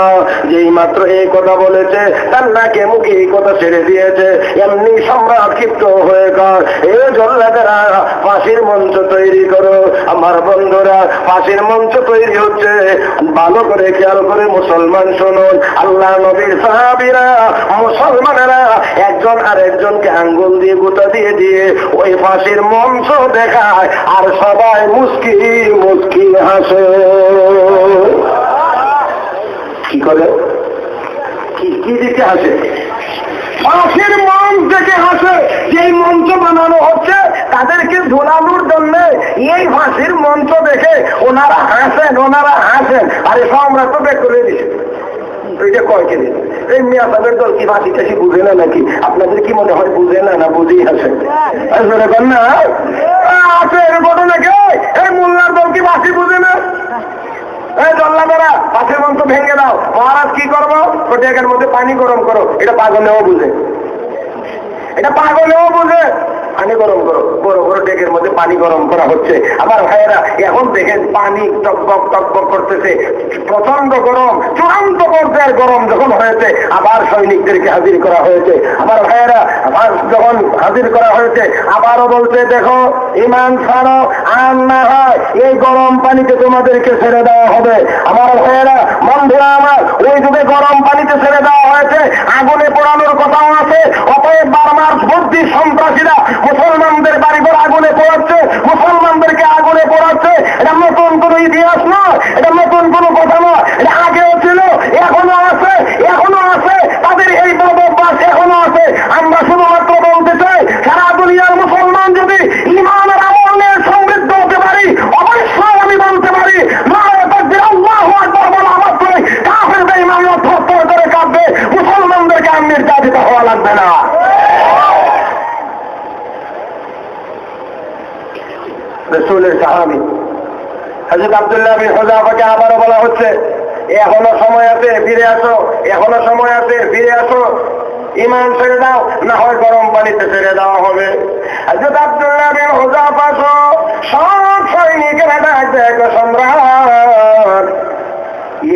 যেই মাত্র এই কথা বলেছে, তার নাকে মুখে এই কথা ছেড়ে দিয়েছে, এমনি সম্রাট ক্ষিপ্ত হয়ে গেল। এ জল্লাদেরা, ফাঁসির মঞ্চ তৈরি করো। আমার বন্ধুরা, ফাঁসির মঞ্চ তৈরি হচ্ছে। ভালো করে খেয়াল করে মুসলমান শুনুন, আল্লাহ নবীর সাহাবীরা, মুসলমানেরা একজন আরেকজনকে আঙ্গুল দিয়ে গোটা দিয়ে দিয়ে ওই ফাঁসির মঞ্চ দেখায়, আর সবাই মুস্কি মুস্কি হাসে। কি করে? কি দিকে হাসে? ফাঁসির মঞ্চ দেখে হাসে। যেই মঞ্চ বানানো হচ্ছে তাদেরকে ঝোলানোর জন্য এই ফাঁসির মঞ্চ দেখে ওনারা হাসেন, ওনারা হাসেন। আরে সম্রাট তো বের করে দিচ্ছে। এটা কয় কে দিন? এই মিয়া সাহেবের দল কি ফাঁসি টাসি বুঝে না নাকি? আপনাদের কি মনে হয় বুঝে না? না বুঝেই হাসে না আছে এর ঘটনা কে? এই মোল্লার দল কি ফাঁসি বুঝে না? এই জল্লাদেরা, ফাঁসির মঞ্চ ভেঙে দাও। মহারাজ কি করবো? প্রত্যেকের মধ্যে পানি গরম করো। এটা পাগলেও বুঝে, এটা পাগলেও বুঝে। পানি গরম করো, বড় বড় ডেকের মধ্যে পানি গরম করা হচ্ছে। আমার ভাইয়েরা, এখন দেখেন পানি টকবক টকবক করতেছে, প্রচন্ড গরম, চূড়ান্ত পর্যায়ের গরম যখন হয়েছে, আবার সৈনিকদেরকে হাজির করা হয়েছে। আমার ভাইয়েরা, যখন হাজির করা হয়েছে, আবারও বলছে দেখো, ঈমান ছাড়ো আর না হয় এই গরম পানিতে তোমাদেরকে ছেড়ে দেওয়া হবে। আমার ভাইয়েরা, বন্ধুরা আমার, ওই যুগে গরম পানিতে ছেড়ে দেওয়া হয়েছে, আগুনে পোড়ানোর কথাও আছে। অতএব বারবার বুদ্ধি সন্ত্রাসীরা মুসলমানদের বাড়িঘর আগুনে পোড়াচ্ছে, মুসলমানদেরকে আগুনে পোড়াচ্ছে। এটা নতুন কোনো ইতিহাস নয়, এটা নতুন কোনো কথা নয়, এটা আগেও ছিল, এখনো আছে, এখনো আছে। তাদের এই বদভ্যাস এখনো আছে। আমরা শুধুমাত্র বলতে চাই, সারা দুনিয়ার মুসলমান যদি ঈমান আর আমল নিয়ে সমৃদ্ধ হতে পারি, অবশ্যই আমি বলতে পারি, আল্লাহু আকবার বলা মাত্রই কাফেরদের ঈমান থরথর করে কাঁপবে, মুসলমানদেরকে আর নির্যাতিত হওয়া লাগবে না। রাসূলের সাহাবী হযরত আব্দুল্লাহ বিন হুযাফাকে আবারও বলা হচ্ছে, এখনো সময় আছে, ফিরে আসো, এখনো সময় আছে, ফিরে আসো, ঈমান ছেড়ে দাও, না হয় গরম পানিতে ছেড়ে দেওয়া হবে। হযরত আব্দুল্লাহ বিন হুযাফা সব সৈনিকেরা ডাক দেয়, সম্রাট,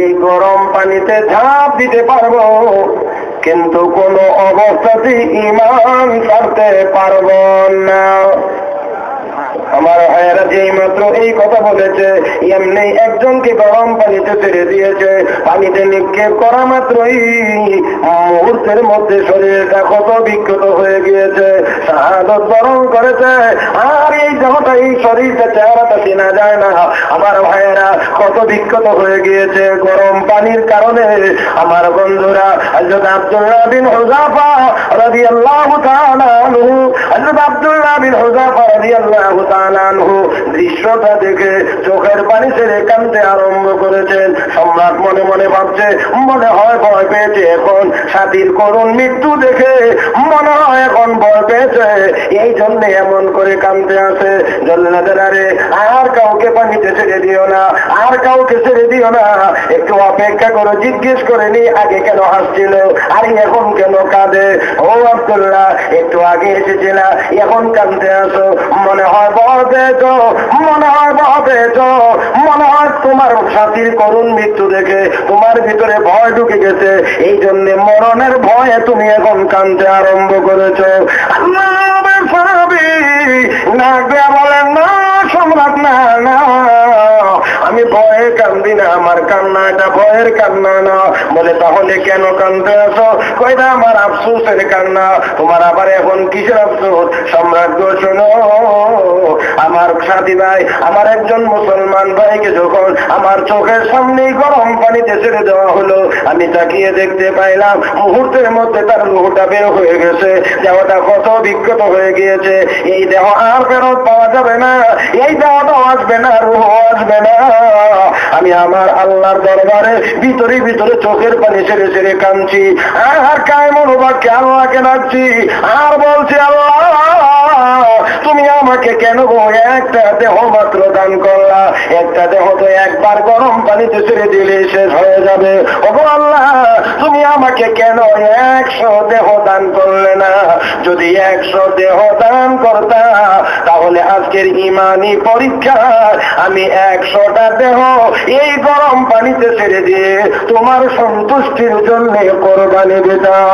এই গরম পানিতে ঝাঁপ দিতে পারবো, কিন্তু কোনো অবস্থাতেই ঈমান ছাড়তে পারবো না। আমার ভাইয়েরা, যেই মাত্র এই কথা বলেছে, এমনি একজনকে গরম পানিতে ছেড়ে দিয়েছে। পানিতে নিক্ষেপ করা মাত্রই মুহূর্তের মধ্যে শরীরটা কত বিক্ষত হয়ে গিয়েছে, শাহাদত বরণ করেছে। আর এই দেহটা, এই শরীরটা, চেহারাটা চেনা যায় না। আমার ভাইয়েরা, কত বিক্ষত হয়ে গিয়েছে গরম পানির কারণে। আমার বন্ধুরা, হযরত আব্দুল্লাহ বিন হুযাফা রাদিয়াল্লাহু তাআলা আনহু, হযরত আব্দুল্লাহ বিন হুযাফা রাদিয়াল্লাহু তাআলা আনহু দৃশ্যটা দেখে চোখের পানি ছেড়ে কাঁদতে আরম্ভ করেছেন। সম্রাট মনে মনে ভাবছে, মনে হয় ভয় পেয়েছে এখন সাথীর করুণ মৃত্যু দেখে, মনে হয় এখন ভয় পেয়েছে, এই জন্য এমন করে কাঁদতে আসে। জল্লাদেরা রে, আর কাউকে পানিতে ছেড়ে দিও না, আর কাউকে ছেড়ে দিও না, একটু অপেক্ষা করো, জিজ্ঞেস করে নি আগে কেন হাসছিল আর এখন কেন কাঁদে। ও আব্দুল্লাহ, একটু আগে এসেছিল, এখন কাঁদতে আসো, মনে হয় ভয় পেয়েছ, মনে হয় ভয় পেয়েছ, মনে হয় তোমার সাথীর করুণ মৃত্যু দেখে তোমার ভিতরে ভয় ঢুকে গেছে, এই জন্য মরণের ভয়ে তুমি এখন কাঁদতে আরম্ভ করেছ। আল্লাহ বলেন, না সম্রাট, না না, আমি ভয়ে কান্দি না, আমার কান্না এটা ভয়ের কান্না না। বলে, তাহলে কেন কান্দতে আসো? কইটা আমার আফসোসের কান্না। তোমার আবার এখন কিসের আফসোস? সম্রাট গো শোনো, আমার সাথী ভাই, আমার একজন মুসলমান ভাইকে যখন আমার চোখের সামনেই গরম পানিতে ছেড়ে দেওয়া হলো, আমি তাকিয়ে দেখতে পাইলাম মুহূর্তের মধ্যে তার রুহটা বের হয়ে গেছে, দেহটা কত বিক্ষত হয়ে গিয়েছে। এই দেহ আর ফেরত পাওয়া যাবে না, এই দেহটা আসবে না, রুহ আসবে না। আমি আমার আল্লাহর দরবারে ভিতরে ভিতরে চোখের পানি ছেড়ে ছেড়ে কাঁদছি, আর কায়েম অনুবাদকে আল্লাহকে ডাকছি, আর বলছি, আল্লাহ তুমি তুমি আমাকে কেন গো একটা দেহ মাত্র দান করলা? একটা দেহ তো একবার গরম পানিতে ছেড়ে দিলে শেষ হয়ে যাবে। ওগো আল্লাহ, তুমি আমাকে কেন 100 দেহ দান করলে না? যদি 100 দেহ দান করতা তাহলে আজকের ইমানি পরীক্ষা আমি 100টা দেহ এই গরম পানিতে ছেড়ে দিয়ে তোমার সন্তুষ্টির জন্য কোরবানি দিতাম।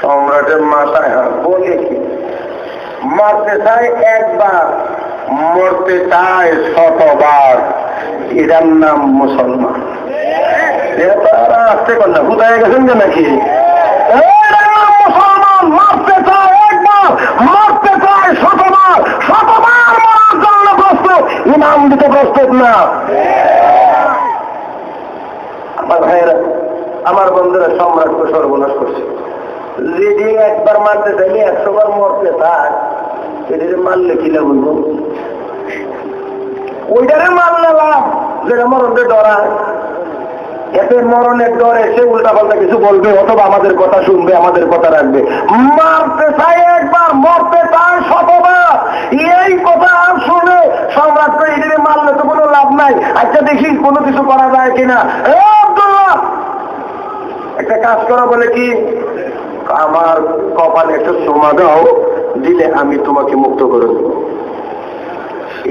সম্রাটের মাথায় বলে কি মারতে চায় একবার, মরতে চায় 100বার। এটার নাম মুসলমান। আসতে কর না, কোথায় গেছেন যে নাকি? মুসলমান মারতে চায় একবার, মরতে চায় 100বার। 100বার মরার জন্য প্রস্তুত, ইমাম দিতে প্রস্তুত না। আমার ভাইয়েরা, আমার বন্ধুরা সম্রাটকে সর্বনাশ করছে। যদি একবার মারতে চাইলে 100 বার মরতে থাক, এদের মারলে কিনা বলবো? ওইটারে মারলে লাভ, যেটা মরণকে ডরায়। এতে মরণের ডরে সে উল্টা পাল্টা কিছু বলবে, অথবা আমাদের কথা শুনবে, আমাদের কথা রাখবে। মারতে চাই একবার, মরতে চায় 100বার। এই কথা শুনে সম্রাটকে এদের মারলে তো কোনো লাভ নাই। আচ্ছা দেখি কোনো কিছু করা যায় কিনা। আব্দুল্লাহ, একটা কাজ করা বলে কি, আমার কপালে একটা চুমা দাও, দিলে আমি তোমাকে মুক্ত করে দেব।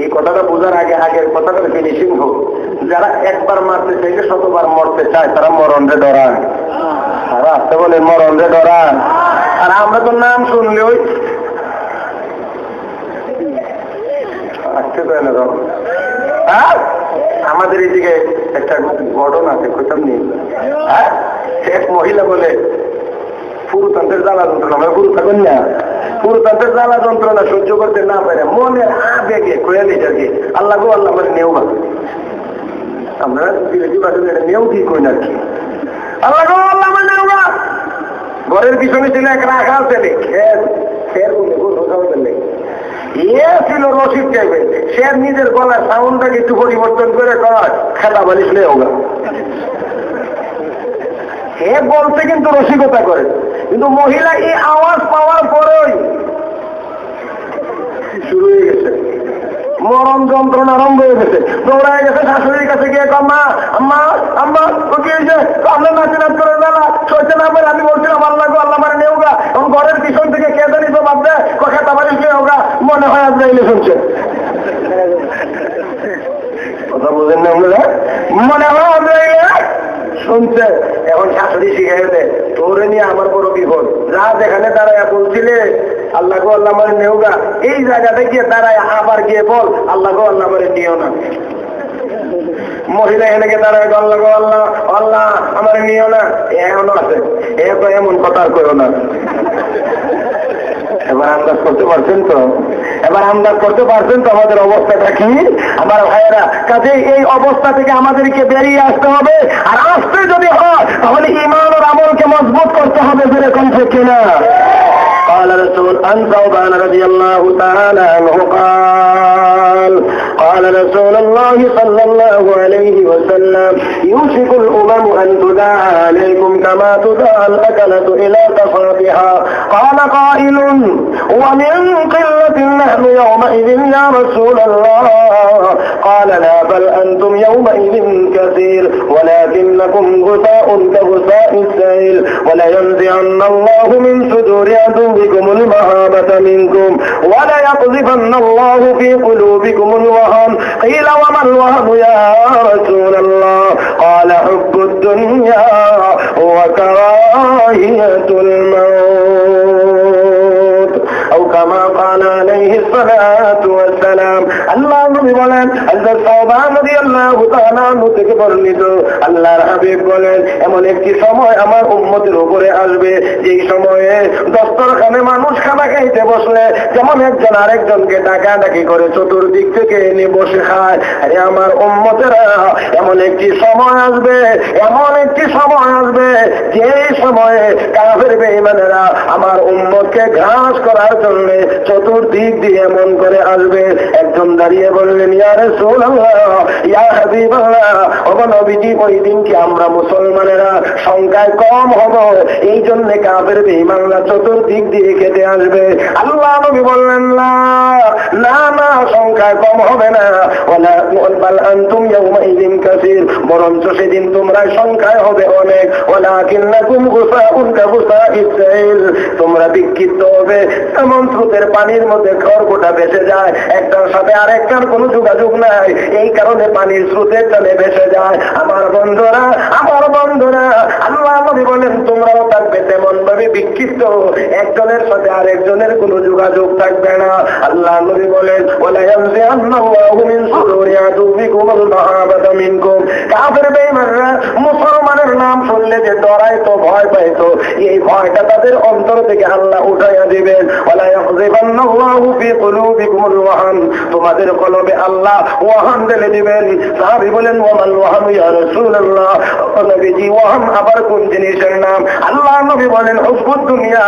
এই কথাটা বোঝার আগে আগের কথাটা ফিনিশিং হোক। যারা একবার মারতে চাইলে 100বার মরতে চায়, তারা মরণরে ডরায়। তারা আসতে বলে মরণরে ডরায়। আর আমরা তো নাম শুনলে ওই আসতে পারে না। আমাদের এইদিকে একটা ঘটনা আছে, কোথাও নেই। এক মহিলা বলে পুরুতন্ত্রের জ্বালা যন্ত্রণা, আমরা পুরু থাকুন না, পুরুতন্ত্রের জ্বালা যন্ত্রণা সহ্য করতে না পারে মনের আবেগে কোয়ালি থাকে আল্লাহ গো আল্লাহ মানে নেও না। আমরা নেও কি কই না কি, আল্লাহ গো আল্লাহ মানে নেও না। ঘরের পিছনে ছিল এক রাখাল ছেলে, খের বলে ছিল রশিদ চাইবে। সে নিজের গলার সাউন্ডটাকে একটু পরিবর্তন করে কয় খেলা বালিশ নেও না। হে বলতে কিন্তু রসিকতা করে, কিন্তু মহিলা এই আওয়াজ পাওয়ার পরেই শুরু হয়ে গেছে, মরণ যন্ত্রণা আরম্ভ হয়ে গেছে। দৌড়ায় গেছে শাশুড়ির কাছে গিয়ে আম্মা আম্মা আম্মা তো কি হয়েছে? আপনার নাচে নাচ করে বেলা সইতে না পারে। আমি বলছিলাম আল্লাহ গো আল্লাহ মানে নেওগা, এবং ঘরের পিছন থেকে কে জানি তো ভাববে কথা বাড়ি নেওগা, মনে হয় আজরাইলে শুনছে। কথা বলছেন না আপনারা? মনে হয় আজরাইলে শুনছে। এখন শাশুড়ি শিখাইতে তোরে নিয়ে আমার বড় বিপদ। যা যেখানে দাঁড়ায় বলছিলে আল্লাহ গো আল্লাহ মানে নেওগা, এই জায়গাটা গিয়ে দাঁড়ায় আবার গিয়ে বল আল্লাহ গো আল্লাহ মানে নিও না। মহিলা এখানে গিয়ে দাঁড়ায় আল্লাহ গো আল্লাহ আল্লাহ আমার নিও না। এখনো আছে, এমন কথা আর করো না। এবার আন্দাজ করতে পারছেন তো? এবার আন্দাজ করতে পারছেন তো আমাদের অবস্থাটা কি? আমার ভাইয়েরা, কাজে এই অবস্থা থেকে আমাদেরকে বেরিয়ে আসতে হবে। আর আসতে যদি হয় তাহলে ঈমান আর আমলকে মজবুত করতে হবে। যেরকম ঠিক কিনা? قال رسول عن ثوبان رضي الله تعالى عنه قال رسول الله صلى الله عليه وسلم يوشك الأمم أن تداعى عليكم كما تداعى الأكلة إلى قصافها. قال قائل ومن قلة نحن يومئذ يا رسول الله. قال لا بل أنتم يومئذ كثير ولكنكم غثاء كغثاء السيل ولينزعن الله من صدور عدوكم المهابة منكم وليقذفن الله في قلوبكم الوهن. قيل وما الوهن يا رسول الله؟ قال حب الدنيا وكراهية الموت أو كما قال عليه الصلاة والسلام. আল্লাহ নবী বলেন, হযরত সাওবান রাদিয়াল্লাহু তাআলা থেকে বর্ণিত, আল্লাহর হাবিব বলেন, এমন একটি সময় আমার উম্মতের উপরে আসবে যেই সময়ে দস্তরখানে মানুষ খানা খাইতে বসলে যেমন একজন আরেকজনকে ডাকাডাকি করে চতুর্দিক থেকে এনে বসে খায়। আরে আমার উম্মতেরা, এমন একটি সময় আসবে, এমন একটি সময় আসবে যেই সময়ে কাফের বেঈমানেরা আমার উম্মতকে গ্রাস করার জন্য চতুর্দিক দিয়ে এমন করে আসবে। একজন দাঁড়িয়ে বললেন, ইয়া রাসূলুল্লাহ, ইয়া হাবিবাল্লাহ, ও নবীজি, ওই দিন কি আমরা মুসলমানেরা সংখ্যায় কম হব, এই জন্য কাফের বেঈমানরা চতুর্দিক দিয়ে কেটে আসবে? আল্লাহ নবী বললেন, না না না, সংখ্যায় কম হবে না, ওয়ালা বাল আনতুম ইয়াউমাইযিন কাসীর, বরঞ্চ সেদিন তোমরা সংখ্যায় হবে অনেক। ওয়ালাকিন্নাকুম গুসাউন কাগুসাইস সাইল, তোমরা বিক্ষিপ্ত হবে এমন স্রোতের পানির মধ্যে খড়কুটা ভেসে যায়, একটার সাথে আরেকটার কোনো যোগাযোগ নাই, এই কারণে পানির স্রোতের টানে ভেসে যায়। আমার বন্ধুরা, আমার বন্ধুরা, আল্লাহ নবী বলেন তোমরাও থাকবে তেমন ভাবে বিক্ষিপ্ত, একজনের সাথে আরেকজনের কোনো যোগাযোগ থাকবে না। আল্লাহ নবী বলেন, ওয়ালা ইয়ানজিআন্নাল্লাহু মিন সুদুরি আদুবিকুমুল মাহাবাতা মিনকুম, কাফের বেঈমানরা মুসলমানের নাম শুনলে যে ডরাইতো, ভয় পাইতো, এই ভয়টা তাদের অন্তর থেকে আল্লাহ উঠাইয়া দিবেন। ওয়ালা ইয়াযিবান্নাল্লাহু ফি কুলুবিকুমুল ওয়াহান, তোমাদের কলবে আল্লাহ ওয়াহান ঢেলে দিবেন। সাহাবী বলেন, ওয়ামাল ওয়াহান ইয়া রাসূলুল্লাহ, ও নবীজি, ওয়াহান আবার কোন জিনিসের নাম? আল্লাহ নবী বলেন, হুব্বুদ দুনিয়া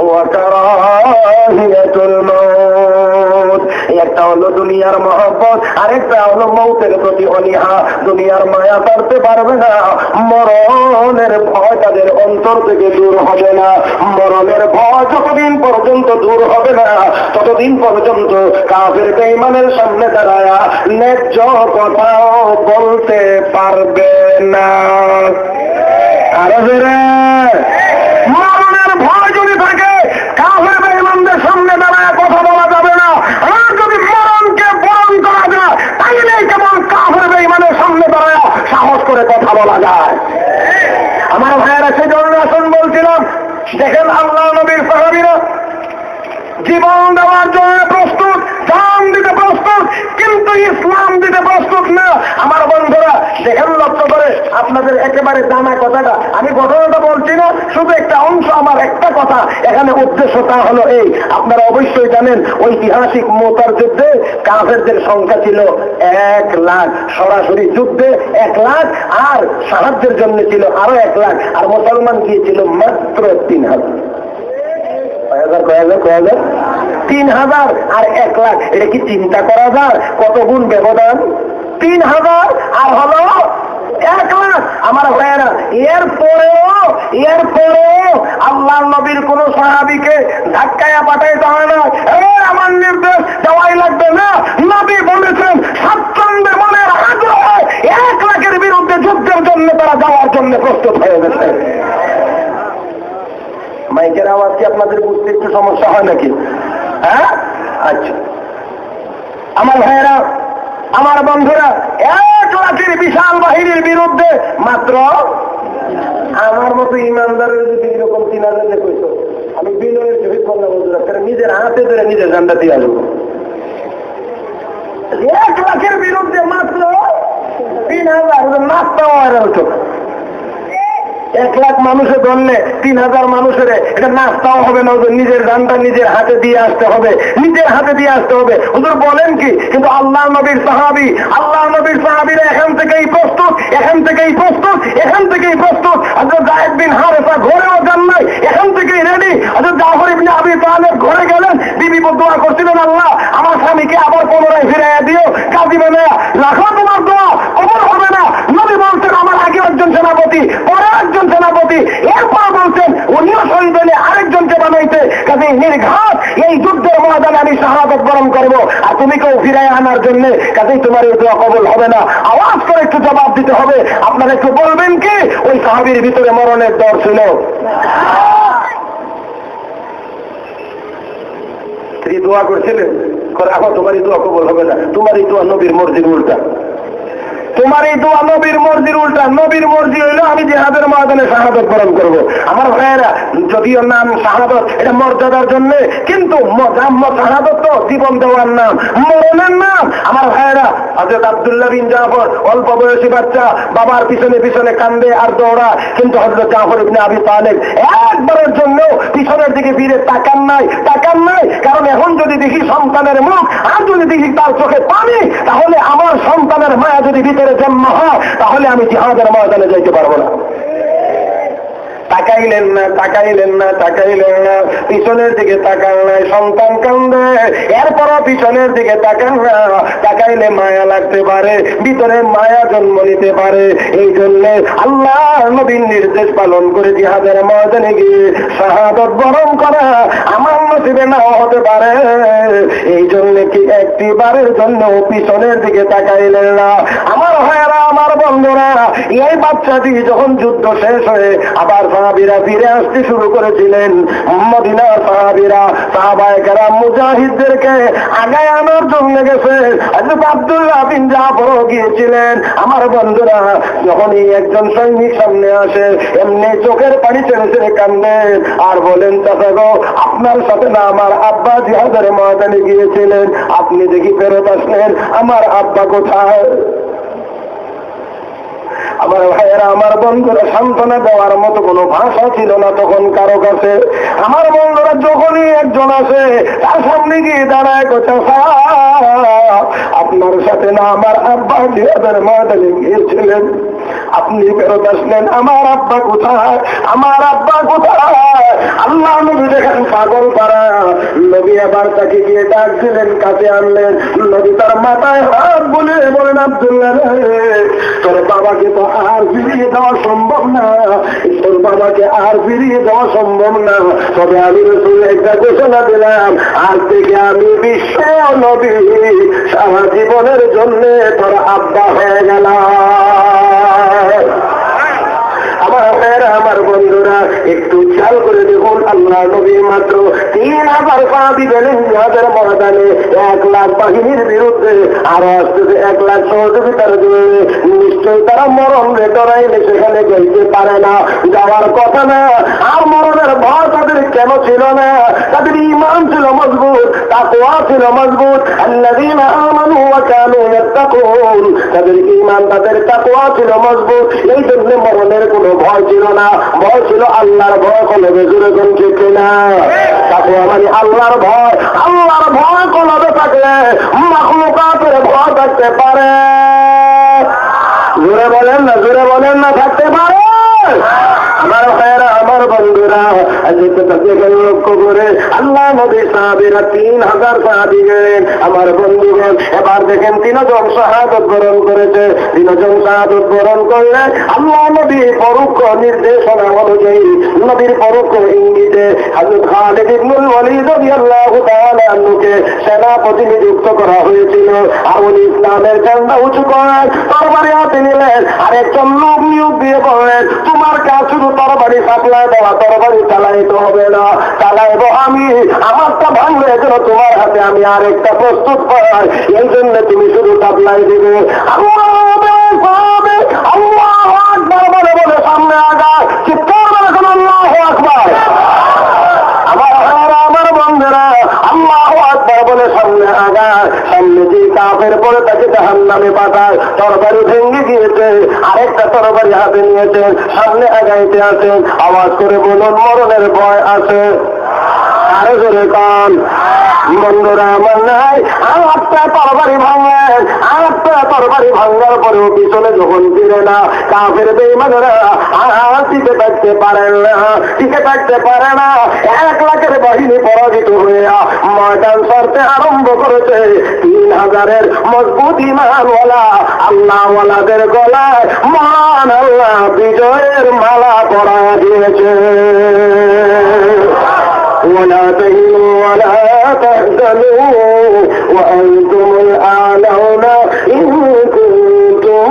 ওয়া কারাহিয়াতুল মাউত, একটা হলো দুনিয়ার মহব্বত, আরেকটা হলো মৌতের প্রতি অনীহা। দুনিয়ার মায়া করতে পারবে না, মরণের ভয় তাদের অন্তর থেকে দূর হবে না। মরণের ভয় যতদিন পর্যন্ত দূর হবে না, ততদিন পর্যন্ত কাফের বেঈমানের সামনে দাঁড়ায়া ন্যায্য কথাও বলতে পারবে না। আরে মরণের ভয় যদি থাকে, কাফের বেঈমানদের সামনে দাঁড়ায় কথা বলা যাবে না। আর যদি মরণকে বরণ করা যায়, তাইলে কেবল কাফের বেঈমানের সামনে দাঁড়ায় সাহস করে কথা বলা যায়। আমার ভাইয়েরা, সেই জন্য আসুন বলছিলাম, দেখেন আল্লাহ নবীর সাহাবীরা জীবন দেওয়ার জন্য প্রস্তুত, জান দিতে প্রস্তুত, কিন্তু ইসলাম দিতে প্রস্তুত না। আমার বন্ধুরা দেখেন, লক্ষ্য করে আপনাদের একেবারে জানা কথাটা, আমি ঘটনাটা বলছি না, শুধু একটা অংশ, আমার একটা কথা এখানে উদ্দেশ্যটা হলো এই, আপনারা অবশ্যই জানেন ঐতিহাসিক মুতার যুদ্ধে কাফেরদের সংখ্যা ছিল 1 লাখ, সরাসরি যুদ্ধে 1 লাখ, আর সাহায্যের জন্য ছিল আরো 1 লাখ, আর মুসলমান গিয়েছিল মাত্র 3000। 3000 আর 1 লাখ, এটা কি চিন্তা করা যায় কত গুণ ব্যবধান? 3000 আর হলো 1 লাখ। আমার ভাইয়েরা, এরপরেও আল্লাহ নবীর কোন সাহাবীকে ধাক্কায়া পাঠাইতে হয় না, আমার নির্দেশ দেওয়াই লাগবে না। নবী বলেছেন স্বাচ্ছন্দ্যে মনের আগ্রহে 1 লাখের বিরুদ্ধে যুদ্ধের জন্য তারা যাওয়ার জন্য প্রস্তুত হয়ে গেছে। মাইকের আওয়াজ কি আপনাদের বুঝতে একটু সমস্যা হয় নাকি? হ্যাঁ, আচ্ছা। আমার ভাইয়েরা, আমার বন্ধুরা, 1 লাখের বিশাল বাহিনীর বিরুদ্ধে মাত্র আমার মতো ইমানদারের যদি এরকম 3000 কইতো, আমি বিনয়ের শহীদ করলাম, নিজের হাতে ধরে নিজের জানটা দিয়ে আসবো। 1 লাখের বিরুদ্ধে মাত্র 3000, নাস্তা হতো। 1 লাখ মানুষে ধরলে 3000 মানুষের এটা নাস্তাও হবে না, নিজের দানটা নিজের হাতে দিয়ে আসতে হবে, নিজের হাতে দিয়ে আসতে হবে। হুজুর বলেন কি? কিন্তু আল্লাহ নবীর সাহাবীরা এখান থেকেই প্রস্তুত, এখান থেকেই প্রস্তুত, এখান থেকেই প্রস্তুত। হযরত যায়েদ বিন হারেসা ঘরেও যান নাই, এখান থেকেই রেডি। হযরত জাফর ইবনে আবি তালেব ঘরে গেলেন, বিবি দোয়া করছিলেন, আল্লাহ আমার স্বামীকে আবার পুনরায় ফিরাইয়া দিও, কাজী বানায়া রাখো, তোমার দোয়া কবুল হবে না। নবী বলছেন আমার আগে একজন সেনাপতি, পরে একজন সেনাপতি, এরপর বলছেন উনিও শহীদ হলে আরেকজনকে বানাইতে, কাজে নির্ঘাত এই যুদ্ধের ময়দানে আমি শাহাদাত বরণ করবো, আর তুমি কেউ ফিরাই আনার জন্য, কাজেই তোমার এই দোয়া কবুল হবে না। আওয়াজ করে একটু জবাব দিতে হবে। আপনারা একটু বলবেন কি ওই সাহাবীর ভিতরে মরণের ডর ছিল? তিনি দোয়া করছিলেন, এখন তোমারই দোয়া কবুল হবে না, তোমারই দোয়া নবীর মর্জির উল্টা, তোমার এই দোয়া নবীর মর্জির উল্টা। নবীর মর্জি হইলো আমি জিহাদের ময়দানে শাহাদাত বরণ করবো। আমার ভাইয়েরা, যদিও নাম শাহাদাত, এটা মর্যাদার জন্য, কিন্তু শাহাদাত তো জীবন দেওয়ার নাম, মরণের নাম। আমার ভাইয়েরা, হযরত আব্দুল্লাহ বিন জাফর অল্প বয়সী বাচ্চা, বাবার পিছনে পিছনে কান্দে আর দৌড়া, কিন্তু হযরত জাফর ইবনে আবি তালেব একবারের জন্য পিছনের দিকে ফিরে তাকান নাই। কারণ এখন যদি দেখি সন্তানের মুখ, আর যদি দেখি তার চোখে পানি, তাহলে আমার সন্তানের মায়া যদি ভিতরে জন্ম হয়, তাহলে আমি জিহাদের ময়দানে যাইতে পারবো না। তাকাইলেন না, তাকাইলেন না, তাকাইলেন না, পিছনের দিকে তাকান নাই, সন্তান কান্দে, এরপরও পিছনের দিকে তাকান না, তাকাইলে মায়া লাগতে পারে, ভিতরে মায়া জন্ম নিতে পারে। এই জন্যে আল্লাহ নবীর নির্দেশ পালন করে জিহাদের ময়দানে গিয়ে শাহাদত বরণ করা আমার নসিবে নাও হতে পারে। এই জন্য কি একটি বারের জন্য পিছনের দিকে তাকাইলেন না? আমার ভাইয়েরা, আমার বন্ধুরা, এই বাচ্চাটি যখন যুদ্ধ শেষ হয়ে আবার সাহাবীরা ফিরে আসতে শুরু করেছিলেন, মদিনার সাহাবীরা সাহাবায়ে কেরাম মুজাহিদদেরকে আগায় আনার জন্য গেছে। হযরত আব্দুল্লাহ বিন জাফর গিয়েছিলেন। আমার বন্ধুরা, যখন এই একজন সৈনিক সামনে আসে, এমনি চোখের পানি ছেড়ে ছেড়ে কান্দেন আর বলেন, চাচা গো, আপনার সাথে না আমার আব্বা জিহাদের ময়দানে গিয়েছিলেন, আপনি দেখি ফেরত আসলেন, আমার আব্বা কোথায়? আমার ভাইয়েরা, আমার বন্ধুরা, সান্ত্বনা দেওয়ার মতো কোনো ভাষা ছিল না তখন কারো কাছে। আমার বন্ধুরা, যখনই একজন আসে তার সামনে গিয়ে দাঁড়ায়, চাচা আপনার সাথে না আমার আব্বা জিহাদের ময়দানে গিয়েছিলেন, আপনি ফেরত আসলেন, আমার আব্বা কোথায়? আমার আব্বা কোথায়? আল্লাহ নবী দেখেন পাগল পারা, নবী আবার তাকে গিয়ে ডাক দিলেন, কাছে আনলেন। নবী তার মাথায় হাত বলে বলেন, আব্দুল্লাহ রে, তোর বাবাকে তো আর ফিরিয়ে দেওয়া সম্ভব না, তোর বাবাকে আর ফিরিয়ে দেওয়া সম্ভব না, তবে আমি রাসূল একটা ঘোষণা দিলাম, আজ থেকে আমি বিশ্ব নবী, সারা জীবনের জন্য তোর আব্বা হয়ে গেলাম। আমার ভাইয়েরা, আমার বন্ধুরা, একটু খেয়াল করে দেখুন, আল্লাহ নবী মাত্র 3000 সাহাবী গেলেন জিহাদের ময়দানে 1 লাখ বাহিনীর বিরুদ্ধে, আরো আসতেছে 1 লাখ সহযোগিতার জন্য। নিশ্চয়ই তারা মরণ রেটরাইলে সেখানে যাইতে পারে না, যাওয়ার কথা না। আর মরণের ভয় তাদের কেন ছিল না? তাদের ঈমান ছিল মজবুত, তাকওয়া ছিল মজবুত। আল্লাযীনা আমানু ওয়া কানূ ইয়াত্তাকুন, তাদের ঈমান, তাদের তাকওয়া ছিল মজবুত। এই জন্য মরণের কোনো ভয় ছিল না, ভয় ছিল আল্লাহর ভয়। কলবে জুড়ে কোন ঠিক না? তাকওয়া মানে আল্লাহর ভয়। আল্লাহর ভয় কলবে থাকলে মাখলুকাতের ভয় থাকতে পারে। জোরে বলেন না, জোরে বলেন না, থাকতে পারে। আমার ভাইয়েরা, আমার বন্ধুরা, আজকে তাকে লক্ষ্য করে আল্লাহ নবী সাহাবীরা 3000 সাহাবী গেলেন। আমার বন্ধুগণ, এবার দেখেন 3 জন শাহাদাত বরণ করেছে। 3 জন শাহাদাত বরণ করলে আল্লাহ নবী পরোক্ষ নির্দেশনা অনুযায়ী, নবীর পরোক্ষ ইঙ্গিতে হযরত খালিদ ইবনুল ওয়ালিদ রাদিয়াল্লাহু তাআলা আনহুকে সেনাপতি নিযুক্ত করা হয়েছিল। আর উনি ইসলামের ঝান্ডা উঁচু করেন, তরবারি হাতে নিলেন, আর একজন লোক নিয়োগ দিয়ে বললেন, তোমার কাজ শুধু তরবারি সাপ্লাই দেওয়া, তরবারি চালাইতে হবে না, চালাইব আমি। আমারটা ভাঙলে যেন তোমার হাতে আমি আরেকটা প্রস্তুত পাই, এই জন্য তুমি শুধু সাপ্লাই দিবে। আল্লাহু আকবার বলে বলে সামনে আগা, চিৎকার করে কোন আল্লাহু আকবার। আমার বন্ধুরা, আল্লাহু আকবার বলে সামনে আগা। সামনে যে কাফের পরে তাকে জাহান্নামে পাঠায়, তরবারি ভেঙে গিয়েছে, আরেকটা তরবারি হাতে নিয়েছেন, সামনে আগাইতে আছেন। আওয়াজ করে বলুন, মরণের ভয় আছে? আরো জোরে কান। বন্ধুরা, আমার নাই আরেকটা তরবারি ভাঙলেন, আরেকটা তরবারি ভাঙার পরেও পিছনে যখন ফিরে না, কাফের বেঈমানেরা আর টিকে থাকতে পারেন না, টিকে থাকতে পারে না। 1 লাখের বাহিনী পরাজিত হয়ে ময়দান ছাড়তে আরম্ভ করেছে। 3000-এর মজবুত ঈমানওয়ালা আল্লাহওয়ালাদের গলায় মহান আল্লাহ বিজয়ের মালা পরা দিয়েছে। ولا تهنوا ولا تحزنوا وأنتم الأعلون إن كنتم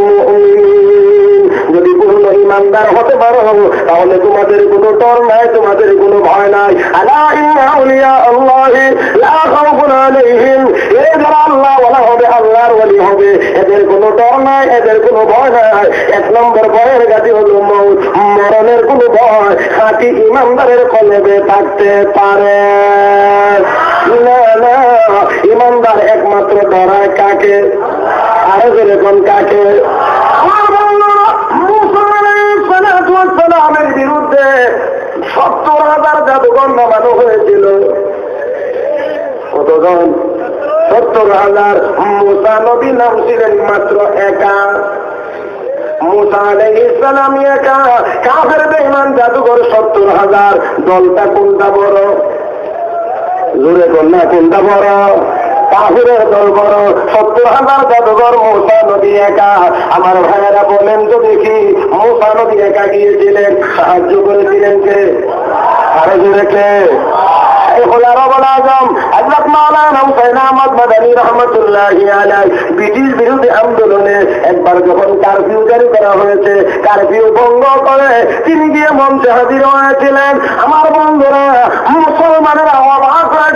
مؤمنين। যদি পূর্ণ ঈমানদার হতে পারো তাহলে তোমাদের কোনো ডর নাই, তোমাদের কোনো ভয় নাই। আলা ইন্না আউলিয়া আল্লাহি লা খাউফুন আলাইহিম, এরা যারা আল্লাহ ওয়ালা হবে, আল্লাহর ওয়ালি হবে, এদের কোনো ডর নাই, এদের কোনো ভয় নাই। 1 নম্বর ভয়ের গাড়ি হলো মউত, মরণের কোনো ভয় খাঁটি ঈমানদারের কলবে থাকতে পারে না। না, ঈমানদার একমাত্র ডরায় কাকে? আরো যেরকম কাকে? মুসার বিরুদ্ধে 70,000 জাদুঘর নামানো হয়েছিল। কতজন? 70,000। মুসা নবী নাম ছিলেন মাত্র একা। মুসা আলাইহিস সালাম একা, কাফের বেঈমান জাদুঘর 70,000। দলটা কোনটা বড়? জোরে কন্যা কোনটা বড়? কাফেরের দল বড়। 70,000 জাদুঘর, মুসা নবী একা। আমার ভাইয়েরা বলেন তো দেখি, মুসা নবী একা গিয়েছিলেন, সাহায্য করেছিলেন কে? আরো জোরে কে? ব্রিটিশ বিরোধী আন্দোলনে একবার যখন কারফিউ জারি করা হয়েছে, কারফিউ ভঙ্গ করে তিনি গিয়ে মঞ্চে হাজির হয়েছিলেন। আমার বন্ধুরা, মুসলমানের অবাক হয়,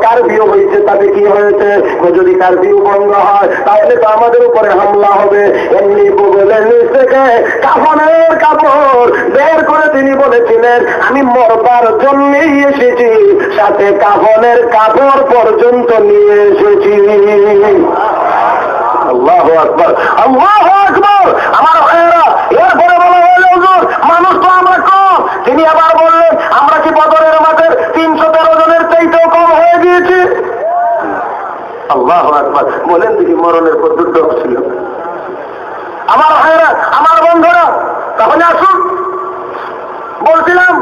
কারফিউ হয়েছে, তাতে কি হয়েছে? যদি কারফিউ ভঙ্গ হয় তাহলে তো আমাদের উপরে হামলা হবে। এমনি বগলের নিচ থেকে কাফনের কাপড় বের করে তিনি বলেছিলেন, আমি মরবার জন্যই এসেছি, সাথে কাফনের কাপড় পর্যন্ত নিয়ে এসেছি। আল্লাহু আকবার, আল্লাহু আকবার। আমার ভাইয়েরা, এরপরে বলা হল, হুজুর মানুষ তো আমরা কম। তিনি আবার বললেন, আমরা কি বদরের মাঠের 313 জনের চাইতেও কম হয়ে গিয়েছি? আল্লাহু আকবার। বলেন দেখি, মরণের পর দুর্যোগ ছিল। আমার ভাইয়েরা, আমার বন্ধুরা, তাহলে আসুন, বলছিলাম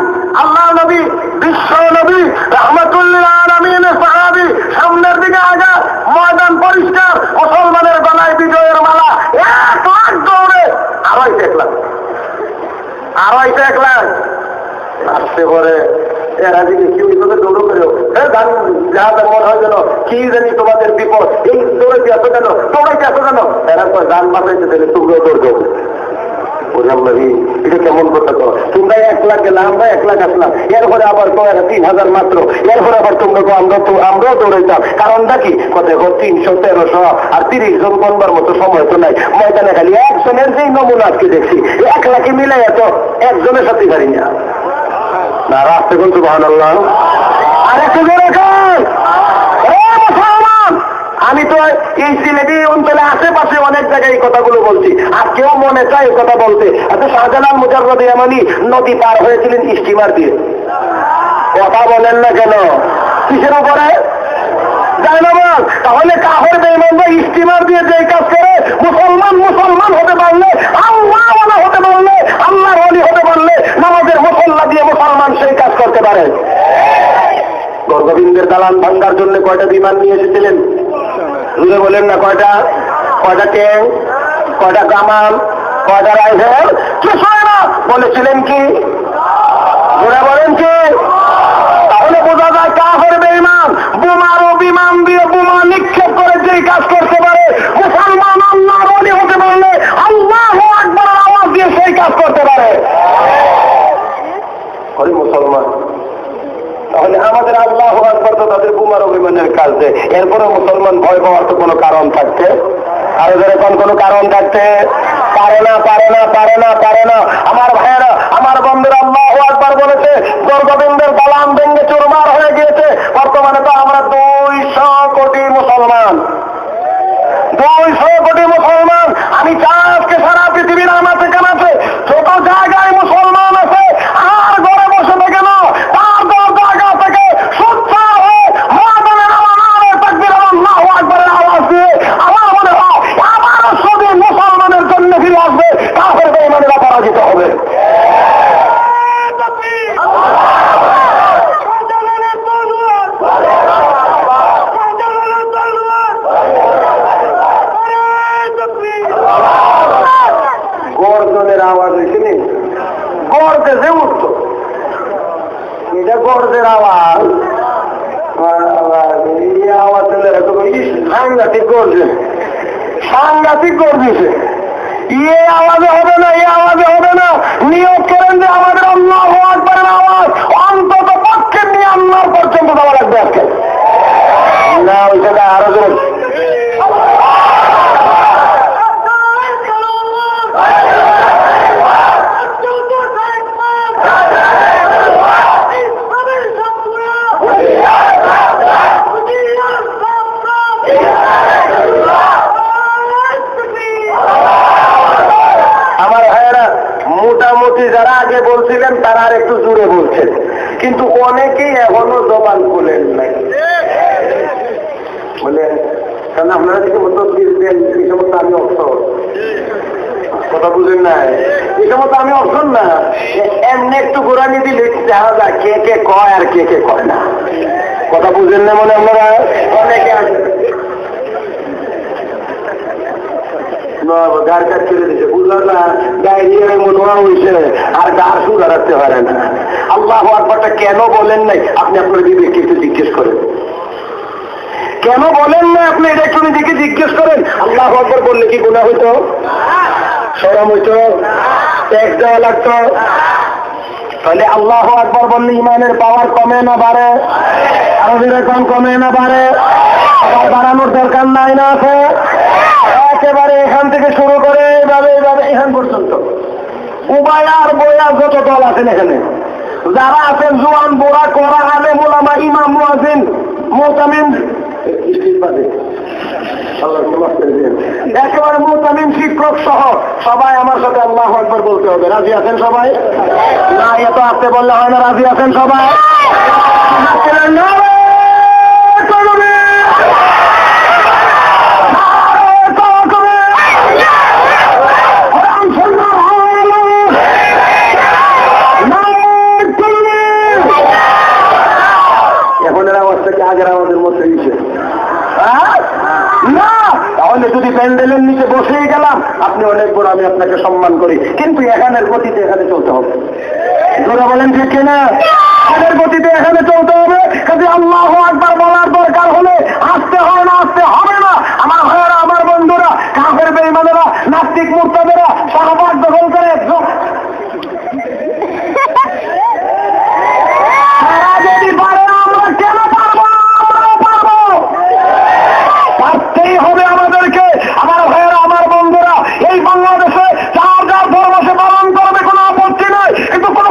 আল্লাহ নবী, বিশ্ব নবী, রাহমাতুল্লিল আলামিনের সাহাবী, সামনের দিকে আগা, ময়দান পরিষ্কার, মুসলমানের গলায় বিজয়ের মালা, 1 লাখ দৌড়ে, আড়াইশো এক লাখ আসতে পরে এরা দিকে কি ওইভাবে দৌড়ো করেও যা মনে হয় যেন কি জানি তোমাদের বিপদ, এই দৌড়াইতে আসো কেন, দৌড়াইতে আসো কেন? এরা কয় গান বাঁচাইতে দিলে তোমরাও দৌড় দেবো। এটা কেমন কথা কর? তোমরা 1 লাখ গেলে, আমরা 1 লাখ আসলাম, এরপরে আবার 3,000 মাত্র, এরপরে আবার তোমরা আমরাও দৌড়াইতাম। কারণটা কি? দেখো 300, 1300 আর 30 জন বনবার মতো সময় তো নাই। ময়দানে খালি একজনের যেই নমুনা আজকে দেখছি, 1 লাখে মিলাই এত একজনের সাথে পারি না। রাস্তে কোন সুবহানাল্লাহ। আরেকটু জোরে কর। আমি তো এই সিলেটি অঞ্চলে আশেপাশে অনেক জায়গায় এই কথাগুলো বলছি, আর কেউ মনে চায় এই কথা বলতে। আচ্ছা, শাহজালাল মুজাররদ ইয়ামানি নদী পার হয়েছিলেন স্টিমার দিয়ে। কথা বলেন না কেন? কিসের উপরে? জানাবান। তাহলে কাফের বেঈমানরা স্টিমার দিয়ে যে কাজ করে, মুসলমান হতে পারলে, আল্লাহওয়ালা হতে পারলে, আল্লাহর ওলি হতে পারলে, নামাজের মুসল্লা দিয়ে মুসলমান সেই কাজ করতে পারে। গোবিন্দের দালান ভাঙ্গার জন্য কয়টা বিমান নিয়ে এসেছিলেন? বুঝে বলেন না, কয়টা ট্যাঙ্ক, কয়টা কামাল, কয়টা রাইফেল? কিছুই না। বলেছিলেন কি? ওরা বলেন কি? তাহলে বোঝা যায় কাফের বেঈমান বোমার ও বিমান দিয়ে বোমা নিক্ষেপ করে যেই কাজ করতে পারে, মুসলমান আল্লাহর ওলি হতে পারলে আল্লাহু আকবার আওয়াজ দিয়ে সেই কাজ করতে পারে। মুসলমান তাহলে আমাদের আল্লাহু আকবার তো তাদের বোমার অভিমানের কাজ দেয়। এরপরে মুসলমান ভয় পাওয়ার তো কোনো কারণ থাকতে, আর এরকম কোনো কারণ থাকতে পারে না। আমার ভাইয়েরা, আমার বন্ধুরা, আল্লাহু আকবার বলেছে, গোবিন্দের দালান ভেঙে চুরমার হয়ে গিয়েছে। বর্তমানে তো আমরা 200 কোটি মুসলমান। আমি চাই আজকে সারা পৃথিবীর আমাছে কানাছে যত জায়গায় মুসলমান আছে, আর ঘরে বসে থেকে না, তার জায়গা থেকে সোচ্চার হয়ে ময়দানে নামার তাকবীর আল্লাহু আকবারের আওয়াজ দিয়ে আমার মনে হয় আবারও সবে মুসলমানের জন্য ফিরে আসবে, কাফের বেঈমানেরা পরাজিত হবে। গর্জনের আওয়াজ হয়েছে, গর্জে উঠত, এটা গর্জের আওয়াজ। এই আওয়াজ সাংঘাতিক গর্জেছে। এই আওয়াজে হবে না। নিয়োগ করেন যে আমাদের আল্লাহু আকবারের আওয়াজ অন্তত পক্ষে নিয়ে আল্লাহর পর্যন্ত দেওয়া লাগবে আজকে। না, ওই জায়গায় আরো জোর। মোটামুটি যারা আগে বলছিলেন তারা আর একটু জোরে বলছেন, কিন্তু অনেকেই এখনো জবান খুলেন নাই। বলে আপনারা যে সমস্ত এই সমস্ত আমি অবসর কথা বুঝেন না, এই সময় তো আমি অপশন না, এমনি একটু ঘোরানি দিলে দেখা যায় কে কে কয় আর কে কে কয় না। কথা বুঝেন না মনে আপনারা? অনেকে আছে গার কাজ ছেড়ে দিচ্ছে, বুঝলাম না, ডায়রিয়া মনে হয়েছে আর গার সুর হারাতে পারে না। আল্লাহু আকবারটা কেন বলেন নাই আপনি আপনার বিবেককে একটু জিজ্ঞেস করেন, কেন বলেন না আপনি এটা একটু নিজেকে জিজ্ঞেস করেন। আল্লাহু আকবার বললে কি গুনাহ হইতো? শরম হইতো? ট্যাক্স দেওয়া লাগতো? তাহলে আল্লাহু আকবার বললে ইমানের পাওয়ার কমে না বাড়ে? আরো যেরকম কমে না বাড়ে? আবার বাড়ানোর দরকার নাই না আছে? একেবারে এখান থেকে শুরু করে এইভাবে এইভাবে এখান পর্যন্ত উবায়া আর বয়া যত দল আছেন এখানে যারা আছেন, জোয়ান বোরা করা আলেম ওলামা ইমাম মুয়াজ্জিন মুতামিম, একেবারে মুতামিম শিক্ষক সহ সবাই আমার সাথে আল্লাহু আকবার বলতে হবে। রাজি আছেন সবাই? না এত আসতে বললে হয় না। রাজি আছেন সবাই? আগের আমাদের মধ্যে নিচে না, তাহলে যদি প্যান্ডেলের নিচে বসেই গেলাম আপনি অনেক বড়, আমি আপনাকে সম্মান করি, কিন্তু এখানের গতিতে এখানে চলতে হবে। তোরা বলেন ঠিক কিনা? এখানের গতিতে এখানে চলতে হবে। কাজে আল্লাহু আকবার বলার দরকার হলে আসতে হয় না, আসতে হবে না। আমার ভাইয়েরা, আমার বন্ধুরা, কাফের বেঈমানেরা, নাস্তিক মুরতাদেরা শাহবাগ দখল করে যদি পারে আমরা কেন পারবো না? আমরাও পারবো, পারতেই হবে আমাদেরকে। আমার ভাইয়েরা, আমার বন্ধুরা, এই বাংলাদেশে যার যার ধর্ম সে পালন করবে, কোনো আপত্তি নয়, কিন্তু কোন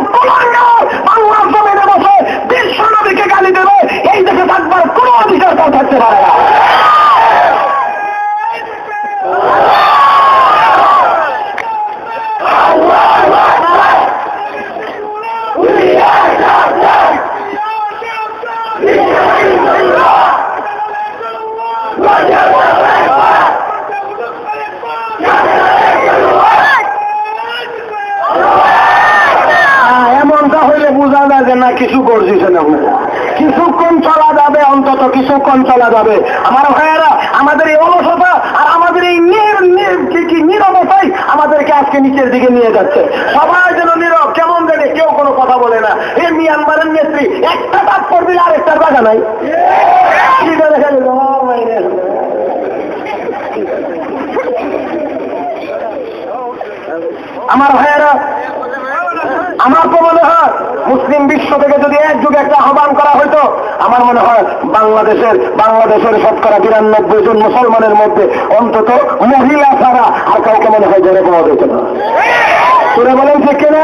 বাংলার জমিনে বসে বিশ্ব নবীকে গালি দেবে এই দেশে থাকবার কোন অধিকার তাও থাকতে পারে না। এমনটা হইলে বোঝা যায় যে না কিছু করছেন আপনারা, কিছুক্ষণ চলা যাবে, অন্তত কিছুক্ষণ চলা যাবে। আমার ভাইয়েরা, আমাদের এই অলসতা আর আমাদের এই নীরবতাই আমাদেরকে আজকে নিচের দিকে নিয়ে যাচ্ছে। সবাই যেন নীরব, কেমন জানে কেউ কোনো কথা বলে না। এই মিয়ানমারের নেত্রী একটা তাৎপর দিলে আরেকটার জায়গা নাই। আমার ভাইয়েরা, আমার তো মনে হয় মুসলিম বিশ্ব থেকে যদি একযুগে একটা আহ্বান করা হইতো, আমার মনে হয় বাংলাদেশের শতকরা 92 জন মুসলমানের মধ্যে অন্তত মহিলা ছাড়া আর কাউকে মনে হয় জেনে পাওয়া যেত না। তোরা বলেন ঠিক কিনা?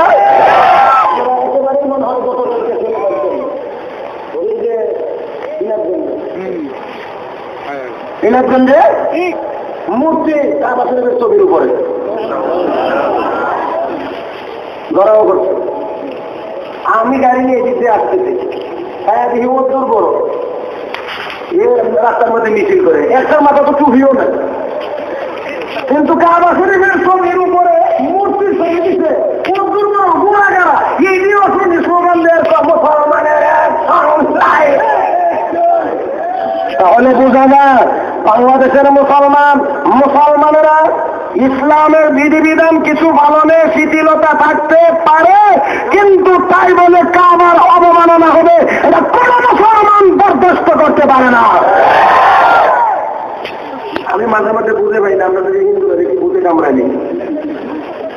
ইনাদগঞ্জে মূর্তি তার পাশের ছবির উপরে গড়াও করছে। আমি গাড়ি নিয়ে দিতে আসতেছি, হ্যাঁ দেখি ও তোর বড় এ রাস্তার মধ্যে মিছিল করে, একটা মাথা তো টুপিও না, কিন্তু কাবা শরীফের ছবির উপরে মূর্তির ছবি দিচ্ছে। এই দিয়েও শুনি স্লোগান দেওয়ার মুসলমানের। তাহলে বোঝা যায় বাংলাদেশের মুসলমানেরা ইসলামের বিধিবিধান কিছু পালনে শিথিলতা থাকতে পারে, কিন্তু তাই বলে কাবার অবমাননা হবে এটা কোন মুসলমান বরদাস্ত করতে পারে না। আমি মাঝে মাঝে বুঝে পাই না, আমরা যদি হিন্দুরা দেখি বুঝে কামড়াইনি,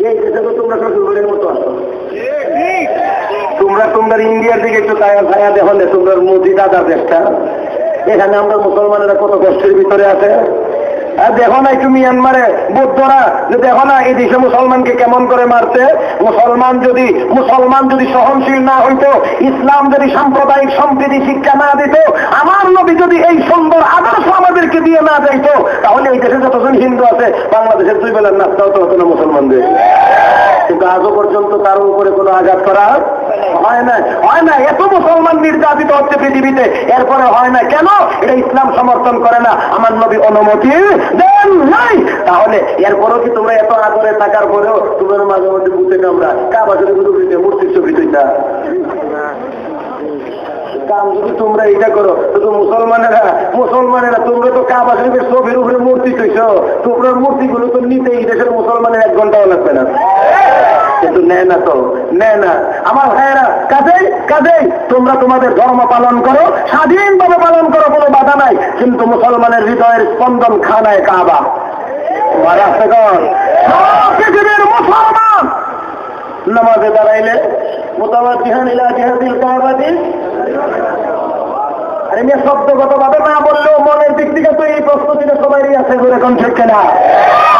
এই দেশে তো তোমরা শ্বশুরের মতো আসো, তোমরা ইন্ডিয়ার দিকে একটু ছায়া দেখো, তোমরা মোদি দাদা দেশটা, এখানে আমরা মুসলমানেরা কত কষ্টের ভিতরে আছে। দেখো না একটু মিয়ানমারে বৌদ্ধরা, দেখো না এই দেশে মুসলমানকে কেমন করে মারছে। মুসলমান যদি সহনশীল না হইতো, ইসলাম যদি সাম্প্রদায়িক সম্প্রীতি শিক্ষা না দিত, আমার নবী যদি এই সুন্দর আদর্শ আমাদেরকে দিয়ে না যাইত, তাহলে এই দেশে যতজন হিন্দু আছে বাংলাদেশের 2 বেলার নাস্তাও তো হতো না মুসলমানদের। কিন্তু আজও পর্যন্ত তার উপরে কোনো আঘাত করা হয় না। এত মুসলমান নির্যাতিত হচ্ছে পৃথিবীতে, এরপরে হয় না কেন? এটা ইসলাম সমর্থন করে না, আমার নবী অনুমতি দেয় বলেন নাই। তাহলে এরপরও কি তোমরা এত আদরে থাকার পরেও তোমার মাঝে মধ্যে বুঝতে আমরা কাবা শরীফের উপরে মূর্তির ছবি তুইটা কাম যদি তোমরা এটা করো তো মুসলমানেরা তোমরা তো কাবা শরীফের ছবির উপরে মূর্তি তুইছ, তোমরা মূর্তিগুলো তো নিতে এই দেশের মুসলমানের 1 ঘন্টাও লাগবে না, কিন্তু নেয় না আমার ভাইয়েরা। কাজেই তোমরা তোমাদের ধর্ম পালন করো, স্বাধীনভাবে পালন করো, কোনো বাধা নাই, কিন্তু মুসলমানের হৃদয়ের স্পন্দন খানায় কাবা। পৃথিবীর মুসলমান নামাজে দাঁড়াইলে মুতাওয়াজ্জিহান ইলা জিহাতিল কাবাতি, আর এমনি শব্দগতভাবে না বললেও মনের দিক থেকে তো এই প্রস্তুতিটা সবাই আছে বলে কোন ঠিক না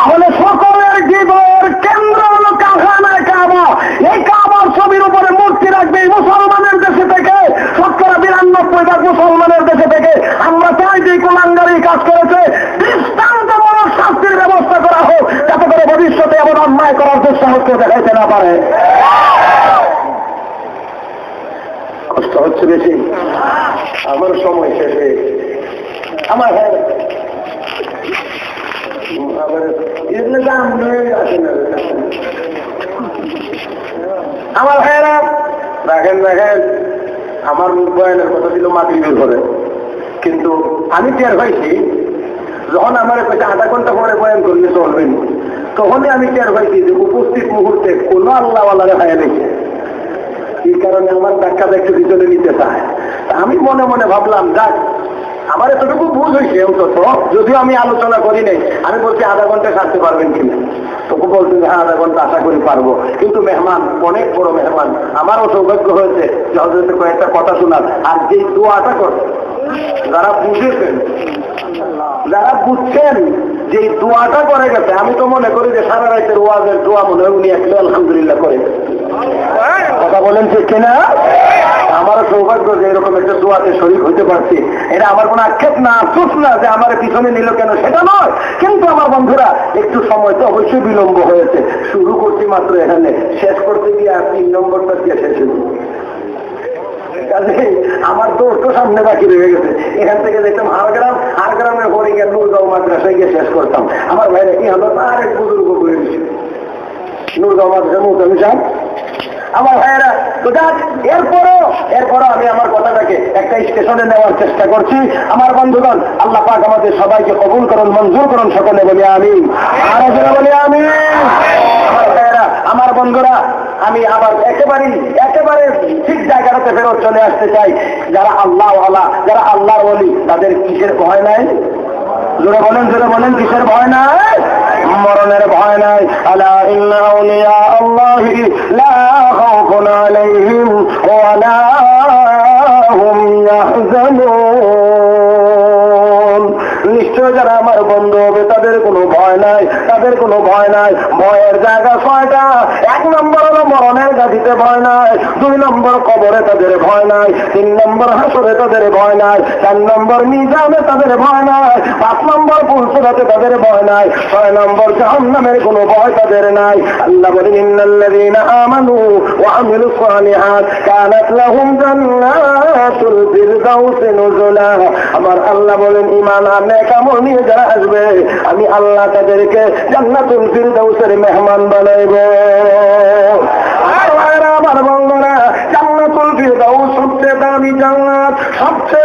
বলে সকলের জীবনের কেন্দ্র হলো কারখানায় কাবা। এই কাবার ছবির উপরে মূর্তি রাখবে এই মুসলমানের দেশে থেকে, ৯২% মুসলমানের দেশে থেকে। আমরা চাই যে কুলাঙ্গারি কাজ করেছে দৃষ্টান্তমূলক শাস্তির ব্যবস্থা করা হোক, যাতে করে ভবিষ্যতে এমন অন্যায় করার দুঃসাহস দেখাইতে না পারে। কষ্ট হচ্ছে বেশি, আমার সময় শেষে আমার আমার ভাইয়েরা দেখেন আমার বয়ানের কথা ছিল মাগরিবের ঘরে, কিন্তু আমি টের পাইছি যখন আমার কাছে আধা ঘন্টা পরে বয়ান করলে চলবেন, তখনই আমি টের পাইছি যে উপস্থিত মুহূর্তে কোনো আল্লাহওয়ালারে ভাইয়া দেখে, এই কারণে আমার ধাক্কাটা একটু ভিতরে নিতে চায়। আমি মনে মনে ভাবলাম যাক আমার এতটুকু ভুল হয়েছে, অন্তত যদিও আমি আলোচনা করি নাই। আমি বলছি আধা ঘন্টা থাকতে পারবেন কিনা, তোকে বলছেন হ্যাঁ আধা ঘন্টা আশা করি পারবো, কিন্তু মেহমান অনেক বড় মেহমান, আমারও সৌভাগ্য হয়েছে যে হযরতের কয়েকটা কথা শোনার। আর যে দোয়াটা করে যারা বুঝছেন যে দোয়াটা করে গেছে, আমি তো মনে করি যে সারা রাতের ওয়াজের দোয়া মনে হয় উনি একটু আলহামদুলিল্লাহ করে কথা বলেন ঠিক কিনা। আমারও সৌভাগ্য যে এরকম একটা দোয়াতে শরীক হইতে পারছি। এটা আমার কোনো আক্ষেপ না, আফসোস না যে আমার পিছনে নিল কেন, সেটা নয়। কিন্তু আমার বন্ধুরা একটু সময় তো অবশ্যই বিলম্ব হয়েছে। শুরু করছি মাত্র এখানে, শেষ করতে গিয়ে আর 3 নম্বরটা দিয়ে শেষ হয়েছে। আমার দৌড় তো সামনে বাকি রয়ে গেছে। এখান থেকে দেখতাম হারগ্রামের হরিঙ্গের নুরগাঁও মাদ্রাসায় গিয়ে শেষ করতাম। আমার ভাইরা কি হলো তার এক বুজুর্গ করে দিচ্ছে নুরগাঁও মাদ্রাসা মুহূর্তে সাহেব। আমার ভাইয়েরা তো যাক, এরপরও আমি আমার কথাটাকে একটা স্টেশনে নেওয়ার চেষ্টা করছি। আমার বন্ধুগণ, আল্লাহ পাক আমাদের সবাইকে কবুল করুন, মঞ্জুর করুন, সকলে বলি আমিন, আরো জোরে বলি আমিন। আমার ভাইয়েরা, আমার বন্ধুরা, আমি আবার একেবারে ঠিক জায়গাটাতে ফেরত চলে আসতে চাই। যারা আল্লাহওয়ালা, যারা আল্লাহর ওলি, তাদের কিসের ভয় নাই? জোরে বলেন কিসের ভয় নাই? মরণের ভয় নাই। আলা ইন্না আউলিয়া আল্লাহি লা খাউফুন আলাইহিম ওয়া লা হুম ইয়াহজানুন। নিশ্চয় যারা আমার বন্ধু হবে তাদের কোনো ভয় নাই, ভয়ের জায়গা 6টা। 1 নম্বর হলো মরণের গাদিতে ভয় নাই, 2 নম্বর কবরে তাদের ভয় নাই, 3 নম্বর হাসরে তাদের ভয় নাই, 4 নম্বর মিজানে তাদের ভয় নাই, 5 নম্বর পুলসিরাতে তাদের ভয় নাই, 6 নম্বর জাহান্নামের কোনো ভয় তাদের নাই। আল্লাহ বলেন ইন্নাল্লাযীনা আমানু ওয়া আমিলুস সালিহাত কানাত লাহুম জান্নাতুল ফিরদাউসি নুজুলা। আমার আল্লাহ বলেন ঈমান আর নেক আমল নিয়ে যারা আসবে আমি আল্লাহ তাদেরকে জান্নাতুল ফিরদাউসের মেহমান বানাইব। আমার বন্ধুরা, জান্নাতুল ফিরদাউস সবচেয়ে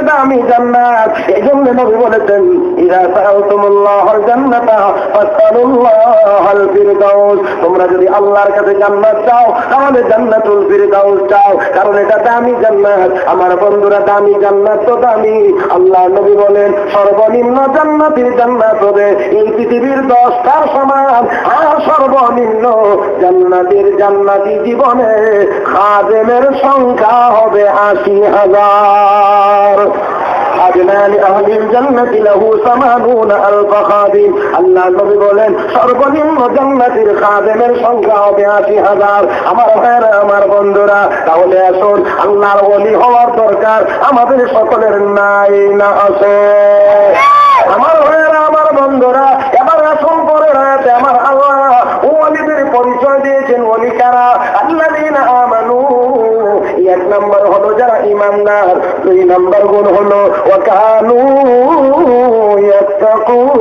দামি জান্নাত। এই জন্য নবী বলেছেন ইযা সাআলতুমুল্লাহাল জান্নাতা ফাসআলুল্লাহাল ফিরদাউস। তোমরা যদি আল্লাহর কাছে জান্নাত চাও তাহলে জান্নাতুল ফিরদাউস চাও, কারণ এটা দামি জান্নাত। আমার বন্ধুরা, দামি জান্নাত তো দামি। আল্লাহ নবী বলেন সর্বনিম্ন জান্নাতের জান্নাত হবে এই পৃথিবীর 10টার সমান, আর সর্বনিম্ন জান্নাতি জীবনে খাদেমের সংখ্যা হবে 80,000। আল্লাহ নবী বলেন সর্বনিম্ন জান্নাতের খাদেমের সংখ্যা হবে 80,000। আমার ভাইরা, আমার বন্ধুরা, তাহলে আসুন আল্লাহর ওলি হওয়ার দরকার আমাদের সকলের নাই না আছে? আমার ভাইরা, আমার বন্ধুরা, এবার আসুন পরে রাতে আমার আল্লাহ ওলিদের পরিচয় দিয়েছেন। ওলি কারা? আল্লাযীনা আমানু। 1 নম্বর হলো যারা ঈমানদার, 2 নম্বর গুণ হলো ওয়া কানু ইয়াত্তাকুন।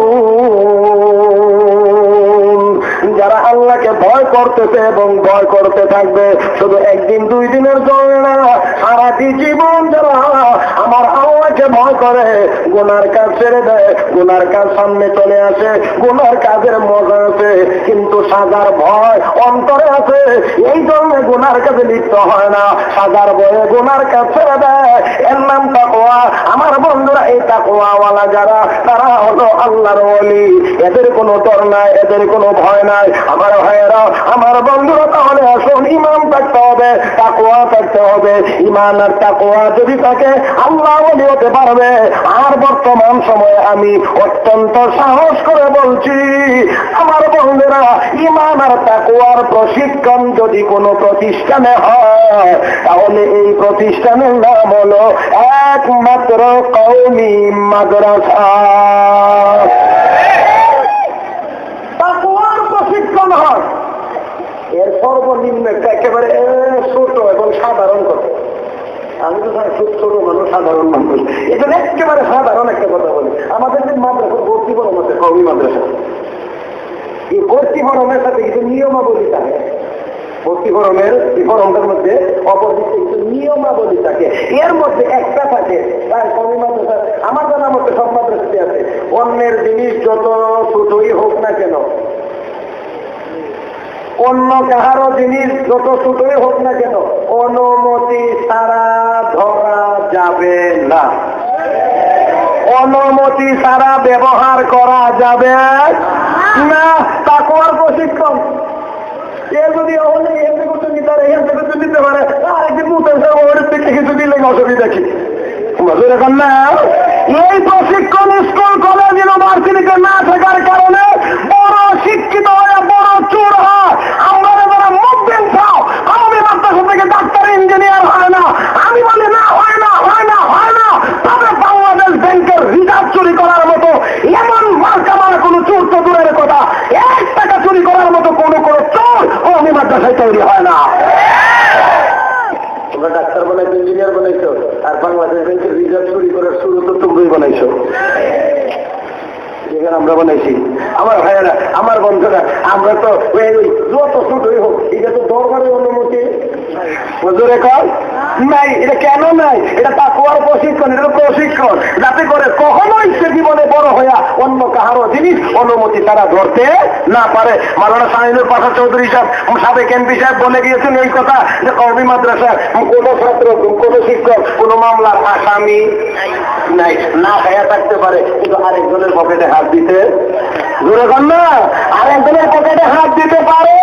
যারা আল্লাহকে ভয় করতেছে এবং ভয় করতে থাকবে, শুধু একদিন দুই দিনের জন্য না, সারাটি জীবন যারা আমার আল্লাহকে ভয় করে, গুনার কাজ ছেড়ে দেয়, গুনার কাজ সামনে চলে আসে, গুনার কাজের মজা আছে কিন্তু সাজার ভয় অন্তরে আছে, এই জন্য গুনার কাজে লিপ্ত হয় না, সাজার ভয়ে গুনার কাজ ছেড়ে দেয়, এর নাম তাকওয়া। আমার বন্ধুরা, এই তাকওয়াওয়ালা যারা, তারা হলো আল্লাহর ওলি, এদের কোনো ডর নাই, এদের কোনো ভয় নাই। আমার ভাইয়েরা, আমার বন্ধুরা, তাহলে আসুন, ঈমান থাকতে হবে, তাকওয়া থাকতে হবে। ঈমান আর তাকওয়া যদি থাকে, আল্লাহ ওলি হতে পারবে। আর বর্তমান সময়ে আমি অত্যন্ত সাহস করে বলছি, আমার বন্ধুরা, ঈমান আর তাকওয়ার প্রশিক্ষণ যদি কোনো প্রতিষ্ঠানে হয়, তাহলে এই প্রতিষ্ঠানের নাম হলো একমাত্র কওমি মাদ্রাসা। তাকওয়ার প্রশিক্ষণ হয়, এর সর্বনিম্ন একেবারে ছোট এবং সাধারণ কথা। আমি তো ছোট মানুষ, সাধারণ মানুষ, এটা একেবারে সাধারণ একটা কথা বলি। আমাদের যে মাদ্রাসা ভর্তি ফরম আছে, কওমি মাদ্রাসা, এই ভর্তি ফরমের সাথে কিছু নিয়মাবলী থাকে। ভর্তি ফরমের এই ফরমটার মধ্যে অপরদিকে কিছু নিয়মাবলী থাকে, এর মধ্যে একটা থাকে কওমি মাদ্রাসা, আমার জানার মধ্যে সব মাদ্রাসাতে আছে, অন্যের জিনিস যত ছোটই হোক না কেন, অন্য কাহারও জিনিস যত ছোটই হোক না কেন, অনুমতি ছাড়া ধরা যাবে না, অনুমতি ছাড়া ব্যবহার করা যাবে না। তাকওয়ার প্রশিক্ষণ এ যদি নিতে পারে, আরেকদিন কিছু দিলে অসুবিধা কি? না, এই প্রশিক্ষণ স্কুল কলেজ ইউনিভার্সিটিতে না থাকার কারণে বড় শিক্ষিত হয়, বড় চোর হয়। আমরা যারা মুভমেন্ট চাও, আমি মাদ্রাসা থেকে ডাক্তার ইঞ্জিনিয়ার হয় না, আমি বলি না, হয় না, হয় না, হয় না। তবে বাংলাদেশ ব্যাংকের রিজার্ভ চুরি করার মতো এমন মার্কা মারা কোনো চোর তো দূরের কথা, 1 টাকা চুরি করার মতো কোনো চোর কওমি মাদ্রাসায় তৈরি হয় না। তোমরা ডাক্তার বানাইছো, ইঞ্জিনিয়ার বানাইছো, আর বাংলাদেশ ব্যাংকের রিজার্ভ চুরি করার শুরু তো তুমিই বানাইছো, যেখানে আমরা বানাইছি। আমার ভাইয়েরা, আমার বন্ধুরা, আমরা তো যত ছোটই হোক, এটা তো দরবারের অনুমতি হুজুরে কর নাই। এটা কেন নাই? এটা তাকওয়ার প্রশিক্ষণ, এটা প্রশিক্ষণ যাতে করে কখনোই সে জীবনে বড় হইয়া অন্য কাহারও জিনিস অনুমতি তারা ধরতে না পারে। মাওলানা শাহিনুর পাশা চৌধুরী সাহেব, সাবেক এমপি সাহেব বলে গিয়েছেন এই কথা যে কওমি মাদ্রাসার কোন ছাত্র, কোন শিক্ষক কোন মামলার আসামি নাই, না খাইয়া থাকতে পারে, কিন্তু আরেকজনের পকেটে হাত দিতে জোরে কর না, আরেকজনের পকেটে হাত দিতে পারে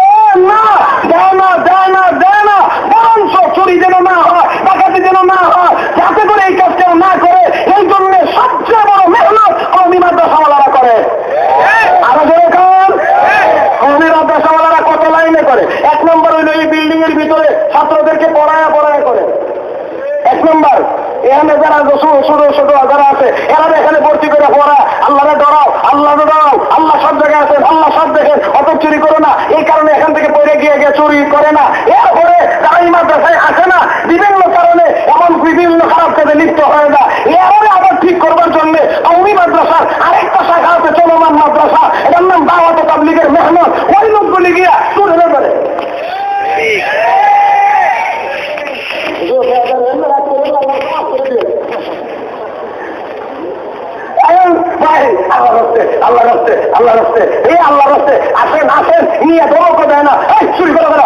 না, দেয় না, দেয় না, দেয় না। বরঞ্চ চুরি যেন না হয়, ডাকাতি যেন না হয়, যাতে করে এই কাজ কেউ না করে, এই জন্য সবচেয়ে বড় মেহনত কওমি মাদ্রাসাওয়ালারা করে। আরো জোরে কর, কওমি মাদ্রাসাওয়ালারা কত লাইনে করে? 1 নম্বর হইল এই বিল্ডিং এর ভিতরে ছাত্রদেরকে পড়ায়া করে। 1 নম্বর, এখানে যারা ছোট ছোট যারা আছে, এরা এখানে ভর্তি করে পড়া, আল্লাহরে ডরাও, আল্লাহ ডরাও, আল্লাহ সব জায়গায় আছেন, আল্লাহ সব দেখেন, অত চুরি করো না। এই কারণে এখান থেকে পড়ে গিয়ে চুরি করে না। এরপরে যারা এই মাদ্রাসায় আসে না, বিভিন্ন কারণে এমন বিভিন্ন খারাপ কাজে লিপ্ত হয় না, এরপরে আবার ঠিক করবার জন্য কওমি মাদ্রাসার আরেকটা শাখা আছে, চলমান মাদ্রাসা, এটার নাম দাওয়াত ও তাবলীগের মেহনত। ওই লোকগুলি গিয়া চুরি করে। আল্লাহ রাস্তে, আল্লাহ রাস্তে, এই আল্লাহ রাস্তে আসেন, আসেন, নিয়ে ধমকও দেয় না, চুরি করে গেল,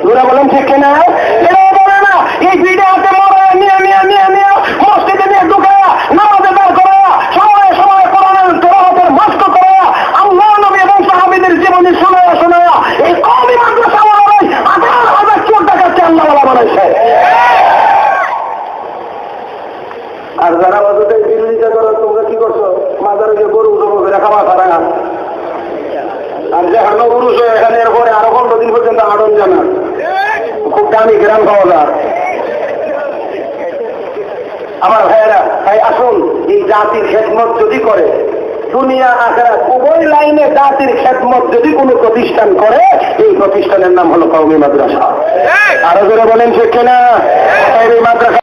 ওরা বলেন ঠিক কিনা? এরাও বলে না, এই ভিড়ে হাতে মরা নিয়ে নিয়ে নিয়ে নিয়ে মসজিদে নিয়ে ঢুকায়া, নামাজে দাঁড় করায়া, সময়ে সময়ে কোরআনের তেলাওয়াতের মস্ত করায়া, আল্লাহ নবী এবং সাহাবীদের জীবনী শোনায়া এই কওমি মাদ্রাসাওয়ালারাই 1000 চোর ডাকাতকে আল্লাহওয়ালা বানাইছে। আর যারা বাজুতে বিরোধিতা করো, তোমরা কি করছো? মাজারে যে গরু উঠবো খাওয়া ছাড়া, আর যে হানো গরু এখানে এরপরে আরো 15 দিন পর্যন্ত হাঁটন জানা, খুব দামি গ্রাম খাওয়া যায়। আমার ভাইয়েরা, তাই আসুন, এই জাতির খেদমত যদি করে, দুনিয়া আখিরাত উভয় লাইনে জাতির খেদমত যদি কোনো প্রতিষ্ঠান করে, এই প্রতিষ্ঠানের নাম হলো কওমি মাদ্রাসা। আরো জোরে বলেন ঠিক কিনা? এই মাদ্রাসা